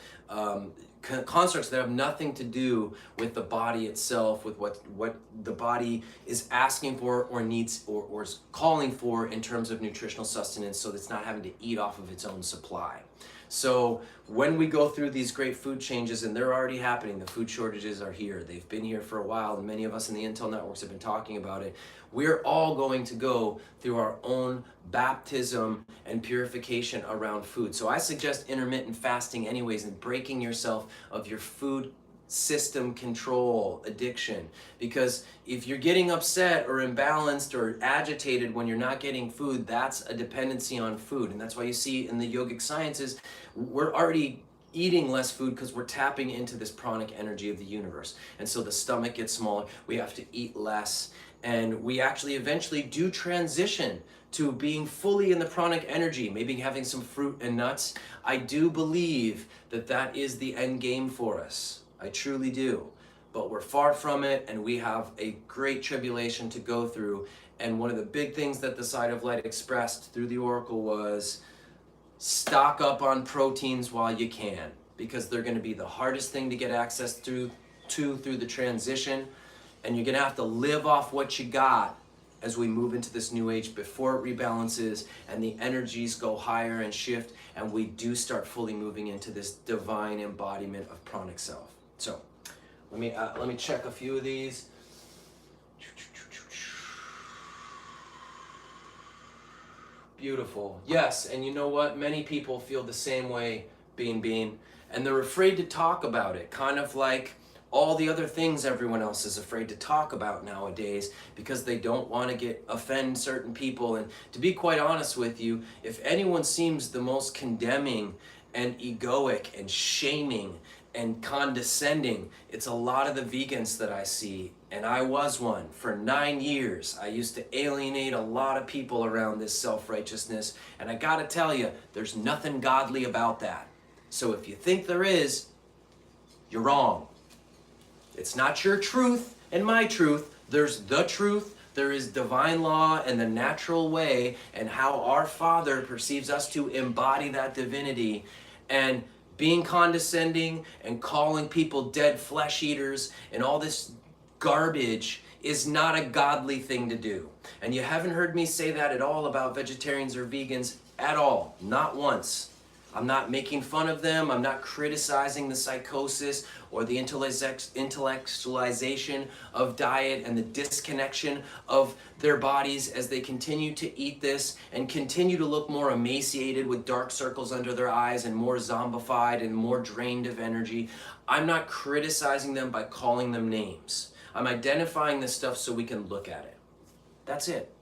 constructs that have nothing to do with the body itself, with what the body is asking for or needs or is calling for in terms of nutritional sustenance, so that it's not having to eat off of its own supply. So when we go through these great food changes, and they're already happening, the food shortages are here. They've been here for a while, and many of us in the Intel networks have been talking about it. We're all going to go through our own baptism and purification around food. So I suggest intermittent fasting anyways, and breaking yourself of your food system control addiction, because if you're getting upset or imbalanced or agitated when you're not getting food, that's a dependency on food. And that's why you see in the yogic sciences, we're already eating less food because we're tapping into this pranic energy of the universe. And so the stomach gets smaller, we have to eat less, and we actually eventually do transition to being fully in the pranic energy, maybe having some fruit and nuts. I do believe that that is the end game for us. I truly do. But we're far from it, and we have a great tribulation to go through. And one of the big things that the Side of Light expressed through the Oracle was stock up on proteins while you can, because they're going to be the hardest thing to get access through the transition, and you're going to have to live off what you got as we move into this new age before it rebalances and the energies go higher and shift, and we do start fully moving into this divine embodiment of pranic self. So let me check a few of these. Beautiful. Yes, and you know what? Many people feel the same way, Bean, and they're afraid to talk about it, kind of like all the other things everyone else is afraid to talk about nowadays, because they don't want to offend certain people. And to be quite honest with you, if anyone seems the most condemning and egoic and shaming and condescending, it's a lot of the vegans that I see. And I was one for 9 years. I used to alienate a lot of people around this self-righteousness, and I gotta tell you, there's nothing godly about that. So if you think there is, you're wrong. It's not your truth and my truth. There's the truth. There is divine law and the natural way, and how our Father perceives us to embody that divinity. And being condescending and calling people dead flesh eaters and all this garbage is not a godly thing to do. And you haven't heard me say that at all about vegetarians or vegans at all, not once. I'm not making fun of them. I'm not criticizing the psychosis or the intellectualization of diet and the disconnection of their bodies as they continue to eat this and continue to look more emaciated with dark circles under their eyes and more zombified and more drained of energy. I'm not criticizing them by calling them names. I'm identifying this stuff so we can look at it. That's it.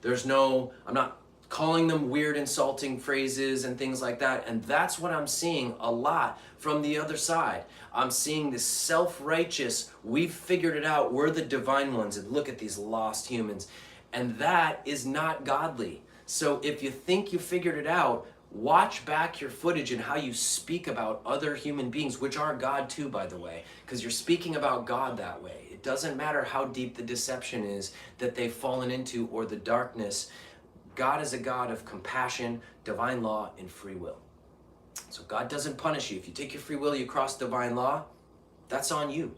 I'm not calling them weird, insulting phrases and things like that. And that's what I'm seeing a lot from the other side. I'm seeing this self-righteous, we've figured it out, we're the divine ones, and look at these lost humans. And that is not godly. So if you think you figured it out, watch back your footage and how you speak about other human beings, which are God too, by the way, because you're speaking about God that way. It doesn't matter how deep the deception is that they've fallen into or the darkness. God is a God of compassion, divine law, and free will. So God doesn't punish you. If you take your free will, you cross divine law, that's on you.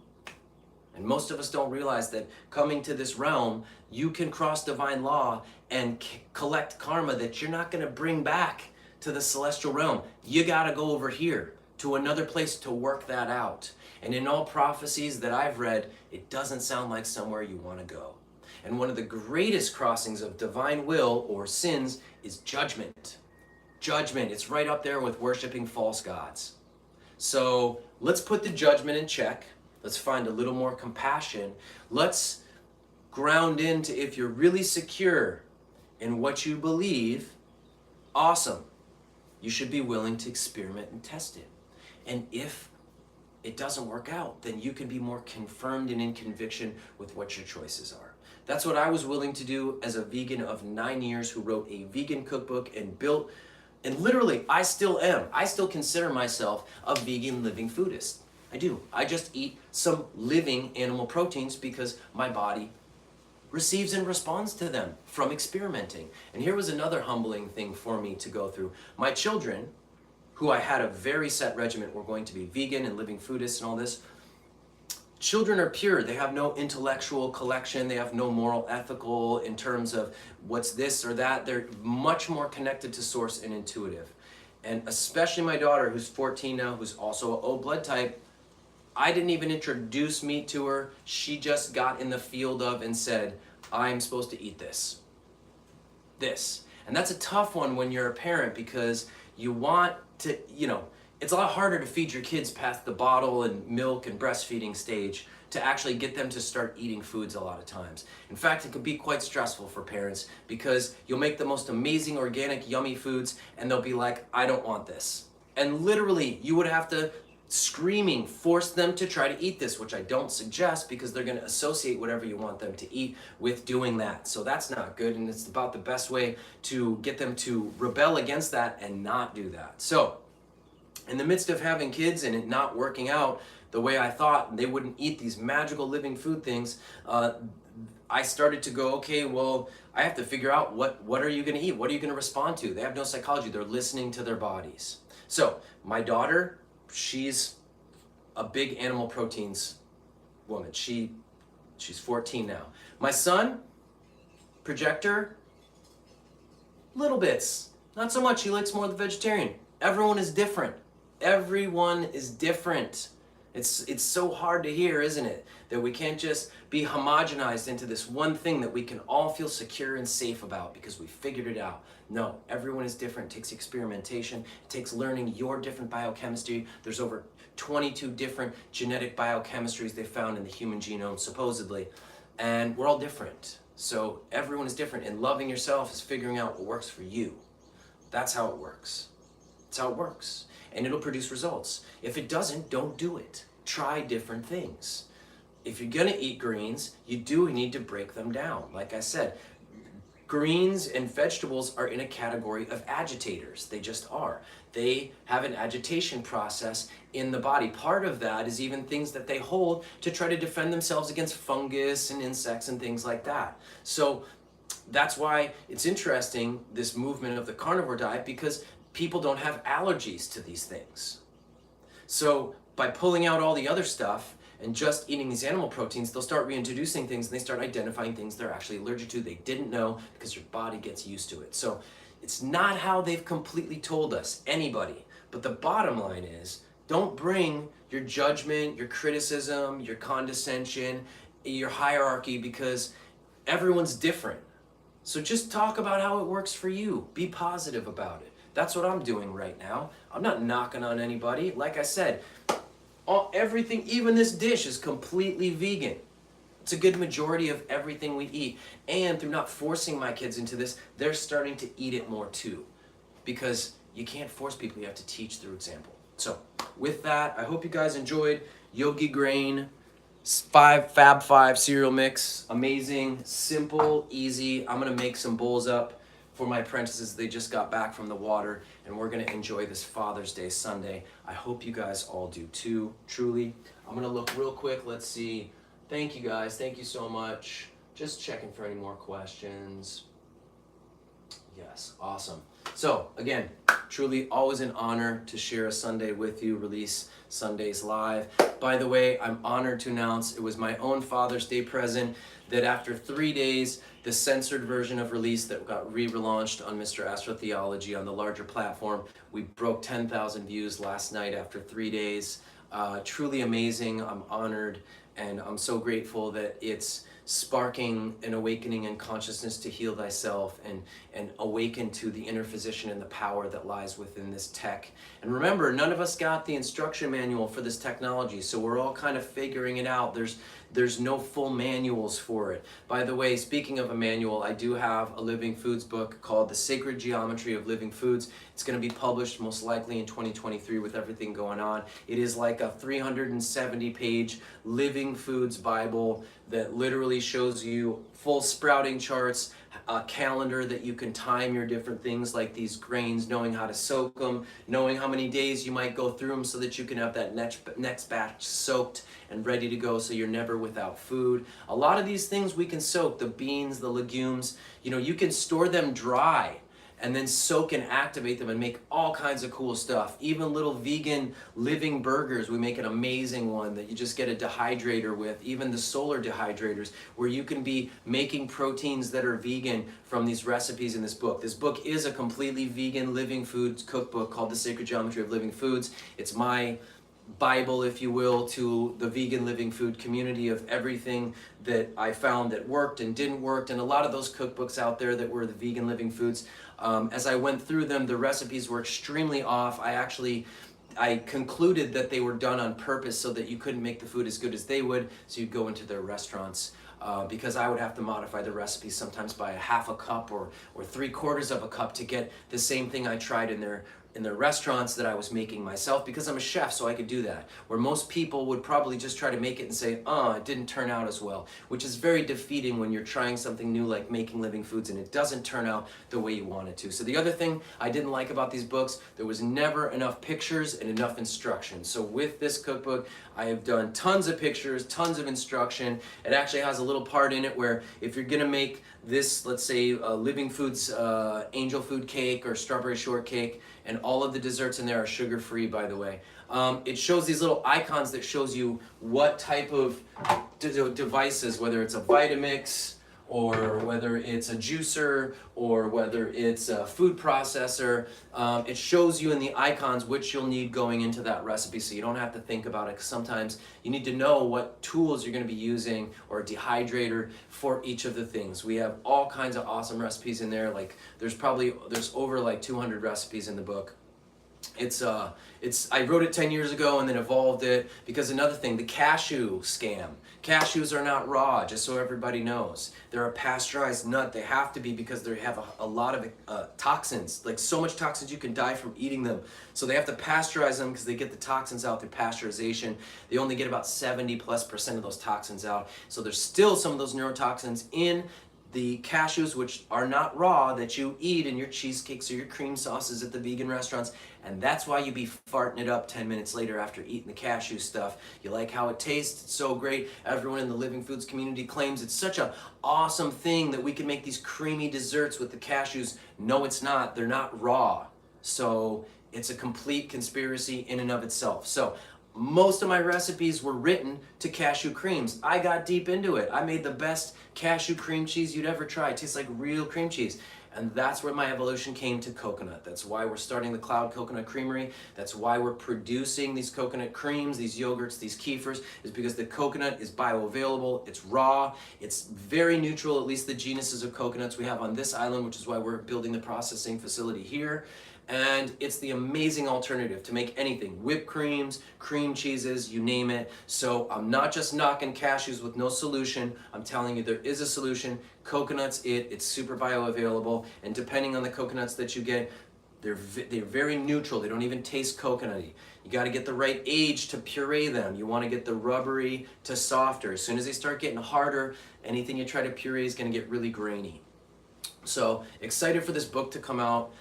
And most of us don't realize that coming to this realm, you can cross divine law and collect karma that you're not going to bring back to the celestial realm. You got to go over here to another place to work that out. And in all prophecies that I've read, it doesn't sound like somewhere you want to go. And one of the greatest crossings of divine will or sins is judgment. Judgment, it's right up there with worshiping false gods. So let's put the judgment in check. Let's find a little more compassion. Let's ground into, if you're really secure in what you believe, awesome. You should be willing to experiment and test it. And if it doesn't work out, then you can be more confirmed and in conviction with what your choices are. That's what I was willing to do as a vegan of 9 years who wrote a vegan cookbook and built, and literally I still am. I still consider myself a vegan living foodist. I do. I just eat some living animal proteins because my body receives and responds to them from experimenting. And here was another humbling thing for me to go through. My children, who I had a very set regimen, were going to be vegan and living foodists and all this. Children are pure. They have no intellectual collection. They have no moral ethical in terms of what's this or that. They're much more connected to source and intuitive. And especially my daughter, who's 14 now, who's also an O blood type, I didn't even introduce meat to her. She just got in the field of and said, I'm supposed to eat this. And that's a tough one when you're a parent, because you want to, it's a lot harder to feed your kids past the bottle and milk and breastfeeding stage to actually get them to start eating foods a lot of times. In fact, it can be quite stressful for parents, because you'll make the most amazing, organic, yummy foods and they'll be like, I don't want this. And literally, you would have to screaming force them to try to eat this, which I don't suggest, because they're going to associate whatever you want them to eat with doing that. So that's not good, and it's about the best way to get them to rebel against that and not do that. So in the midst of having kids and it not working out the way I thought, they wouldn't eat these magical living food things, I started to go, okay, well, I have to figure out what are you going to eat? What are you going to respond to? They have no psychology. They're listening to their bodies. So my daughter, she's a big animal proteins woman. She's 14 now. My son, projector, little bits. Not so much. He likes more of the vegetarian. Everyone is different. Everyone is different. It's so hard to hear, isn't it? That we can't just be homogenized into this one thing that we can all feel secure and safe about because we figured it out. No, everyone is different. It takes experimentation. It takes learning your different biochemistry. There's over 22 different genetic biochemistries they found in the human genome, supposedly. And we're all different. So everyone is different. And loving yourself is figuring out what works for you. That's how it works. That's how it works. And it'll produce results. If it doesn't, don't do it. Try different things. If you're gonna eat greens, you do need to break them down. Like I said, greens and vegetables are in a category of agitators. They just are. They have an agitation process in the body. Part of that is even things that they hold to try to defend themselves against fungus and insects and things like that. So that's why it's interesting, this movement of the carnivore diet, because people don't have allergies to these things. So by pulling out all the other stuff and just eating these animal proteins, they'll start reintroducing things and they start identifying things they're actually allergic to. They didn't know, because your body gets used to it. So it's not how they've completely told us, anybody. But the bottom line is, don't bring your judgment, your criticism, your condescension, your hierarchy, because everyone's different. So just talk about how it works for you. Be positive about it. That's what I'm doing right now. I'm not knocking on anybody. Like I said, everything, even this dish, is completely vegan. It's a good majority of everything we eat. And through not forcing my kids into this, they're starting to eat it more too. Because you can't force people, you have to teach through example. So with that, I hope you guys enjoyed Yogi Grain Fab 5 cereal mix. Amazing, simple, easy. I'm gonna make some bowls up for my apprentices. They just got back from the water, and we're gonna enjoy this Father's Day Sunday. I hope you guys all do too, truly. I'm gonna look real quick, let's see. Thank you guys, thank you so much. Just checking for any more questions. Yes, awesome. So again, truly always an honor to share a Sunday with you, release Sundays live. By the way, I'm honored to announce it was my own Father's Day present that after 3 days, the censored version of Release that got relaunched on Mr. Astrotheology on the larger platform, we broke 10,000 views last night after 3 days. Truly amazing. I'm honored, and I'm so grateful that it's sparking an awakening and consciousness to heal thyself and awaken to the inner physician and the power that lies within this tech. And remember, none of us got the instruction manual for this technology, so we're all kind of figuring it out. There's no full manuals for it. By the way, speaking of a manual, I do have a living foods book called The Sacred Geometry of Living Foods. It's going to be published most likely in 2023 with everything going on. It is like a 370-page living foods Bible that literally shows you full sprouting charts, a calendar that you can time your different things like these grains, knowing how to soak them, knowing how many days you might go through them so that you can have that next batch soaked and ready to go so you're never without food. A lot of these things we can soak, the beans, the legumes, you can store them dry and then soak and activate them and make all kinds of cool stuff. Even little vegan living burgers. We make an amazing one that you just get a dehydrator with, even the solar dehydrators, where you can be making proteins that are vegan from these recipes in this book. This book is a completely vegan living foods cookbook called The Sacred Geometry of Living Foods. It's my Bible, if you will, to the vegan living food community of everything that I found that worked and didn't work, and a lot of those cookbooks out there that were the vegan living foods. As I went through them, the recipes were extremely off. I concluded that they were done on purpose so that you couldn't make the food as good as they would, so you'd go into their restaurants. Because I would have to modify the recipe sometimes by a half a cup or 3/4 of a cup to get the same thing I tried in their restaurants that I was making myself, because I'm a chef, so I could do that. Where most people would probably just try to make it and say, it didn't turn out as well, which is very defeating when you're trying something new like making living foods and it doesn't turn out the way you want it to. So the other thing I didn't like about these books, there was never enough pictures and enough instruction. So with this cookbook, I have done tons of pictures, tons of instruction. It actually has a little part in it where if you're gonna make this, let's say, Living Foods angel food cake or strawberry shortcake, and all of the desserts in there are sugar-free, by the way. It shows these little icons that shows you what type of devices, whether it's a Vitamix, or whether it's a juicer, or whether it's a food processor. It shows you in the icons which you'll need going into that recipe, so you don't have to think about it, because sometimes you need to know what tools you're going to be using, or a dehydrator for each of the things. We have all kinds of awesome recipes in there. Like there's over like 200 recipes in the book. I wrote it 10 years ago and then evolved it, because another thing, the cashew scam. Cashews are not raw, just so everybody knows. They're a pasteurized nut. They have to be, because they have a lot of toxins, like so much toxins you can die from eating them. So they have to pasteurize them because they get the toxins out through pasteurization. They only get about 70+% of those toxins out. So there's still some of those neurotoxins in the cashews, which are not raw, that you eat in your cheesecakes or your cream sauces at the vegan restaurants. And that's why you be farting it up 10 minutes later after eating the cashew stuff. You like how it tastes, it's so great. Everyone in the living foods community claims it's such an awesome thing that we can make these creamy desserts with the cashews. No, it's not. They're not raw. So it's a complete conspiracy in and of itself. So most of my recipes were written to cashew creams. I got deep into it. I made the best cashew cream cheese you'd ever try. It tastes like real cream cheese. And that's where my evolution came to coconut. That's why we're starting the Cloud Coconut Creamery. That's why we're producing these coconut creams, these yogurts, these kefirs, is because the coconut is bioavailable, it's raw, it's very neutral, at least the genuses of coconuts we have on this island, which is why we're building the processing facility here. And it's the amazing alternative to make anything, whipped creams, cream cheeses, you name it. So I'm not just knocking cashews with no solution. I'm telling you there is a solution. Coconut's it's super bioavailable, and depending on the coconuts that you get, they're very neutral. They don't even taste coconutty. You got to get the right age to puree them. You want to get the rubbery to softer. As soon as they start getting harder, anything you try to puree is going to get really grainy. So excited for this book to come out.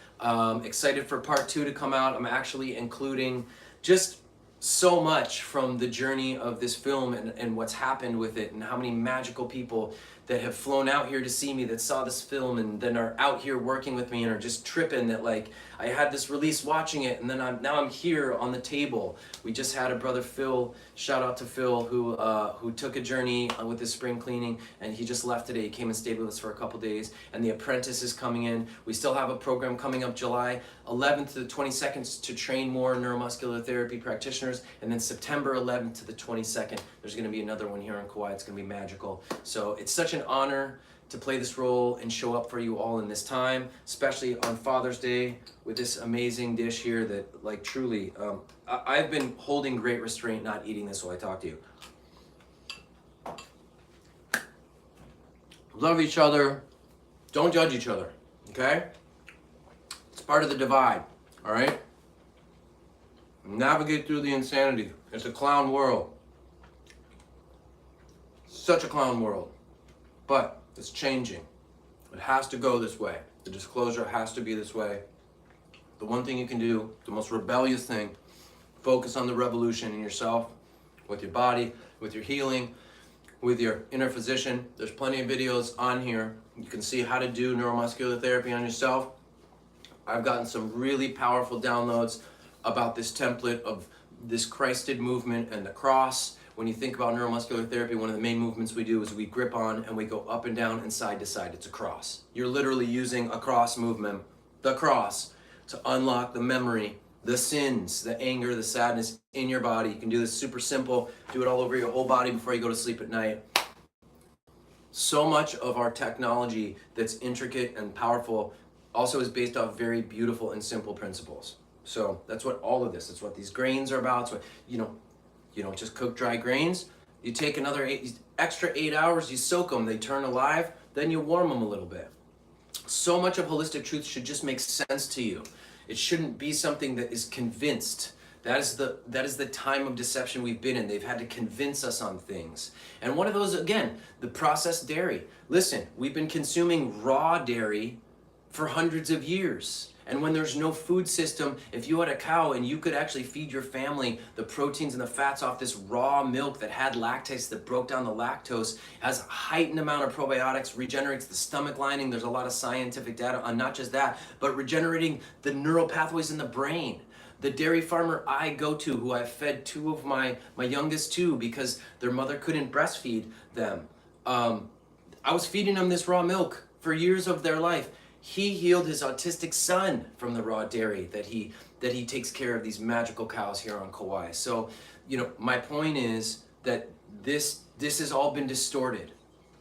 Excited for part 2 to come out. I'm actually including just so much from the journey of this film and what's happened with it, and how many magical people that have flown out here to see me, that saw this film and then are out here working with me and are just tripping that, like, I had this release watching it, and then now I'm here on the table. We just had a brother Phil, shout out to Phil, who took a journey with his spring cleaning, and he just left today. He came and stayed with us for a couple days, and The Apprentice is coming in. We still have a program coming up July 11th to the 22nd to train more neuromuscular therapy practitioners, and then September 11th to the 22nd, there's going to be another one here in Kauai. It's going to be magical. So it's such an honor to play this role and show up for you all in this time, especially on Father's Day with this amazing dish here that, like, truly, I've been holding great restraint not eating this while I talk to you. Love each other. Don't judge each other, okay? It's part of the divide, all right? Navigate through the insanity. It's a clown world. Such a clown world. But it's changing. It has to go this way. The disclosure has to be this way. The one thing you can do, the most rebellious thing, focus on the revolution in yourself, with your body, with your healing, with your inner physician. There's plenty of videos on here. You can see how to do neuromuscular therapy on yourself. I've gotten some really powerful downloads about this template of this Christed movement and the cross. When you think about neuromuscular therapy, one of the main movements we do is we grip on and we go up and down and side to side. It's a cross. You're literally using a cross movement, the cross, to unlock the memory, the sins, the anger, the sadness in your body. You can do this super simple. Do it all over your whole body before you go to sleep at night. So much of our technology that's intricate and powerful also is based off very beautiful and simple principles. So that's what all of this, that's what these grains are about. So, you don't just cook dry grains. You take another extra 8 hours, you soak them, they turn alive, then you warm them a little bit. So much of holistic truth should just make sense to you. It shouldn't be something that is convinced. That is the time of deception we've been in. They've had to convince us on things. And one of those, again, the processed dairy. Listen, we've been consuming raw dairy for hundreds of years. And when there's no food system, if you had a cow and you could actually feed your family the proteins and the fats off this raw milk that had lactase, that broke down the lactose, has a heightened amount of probiotics, regenerates the stomach lining. There's a lot of scientific data on not just that, but regenerating the neural pathways in the brain. The dairy farmer I go to, who I fed two of my youngest to because their mother couldn't breastfeed them, I was feeding them this raw milk for years of their life. He healed his autistic son from the raw dairy that he takes care of these magical cows here on Kauai. So, my point is that this has all been distorted.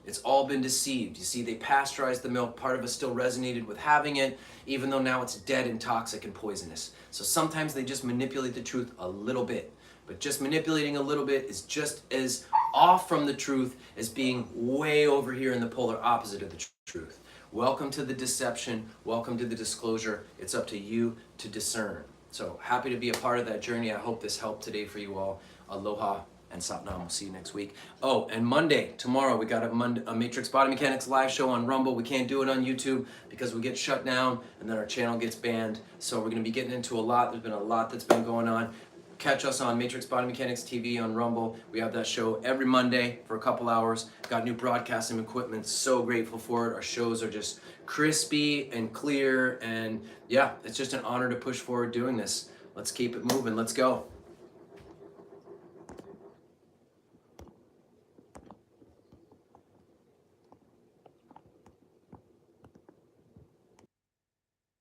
It's all been deceived. You see, they pasteurized the milk. Part of us still resonated with having it, even though now it's dead and toxic and poisonous. So sometimes they just manipulate the truth a little bit. But just manipulating a little bit is just as off from the truth as being way over here in the polar opposite of the truth. Welcome to the deception. Welcome to the disclosure. It's up to you to discern. So happy to be a part of that journey. I hope this helped today for you all. Aloha and Satnam. We'll see you next week. Oh, and Monday, tomorrow, we got a Matrix Body Mechanics live show on Rumble. We can't do it on YouTube because we get shut down and then our channel gets banned. So we're going to be getting into a lot. There's been a lot that's been going on. Catch us on Matrix Body Mechanics TV on Rumble. We have that show every Monday for a couple hours. Got new broadcasting equipment. So grateful for it. Our shows are just crispy and clear. And yeah, it's just an honor to push forward doing this. Let's keep it moving. Let's go.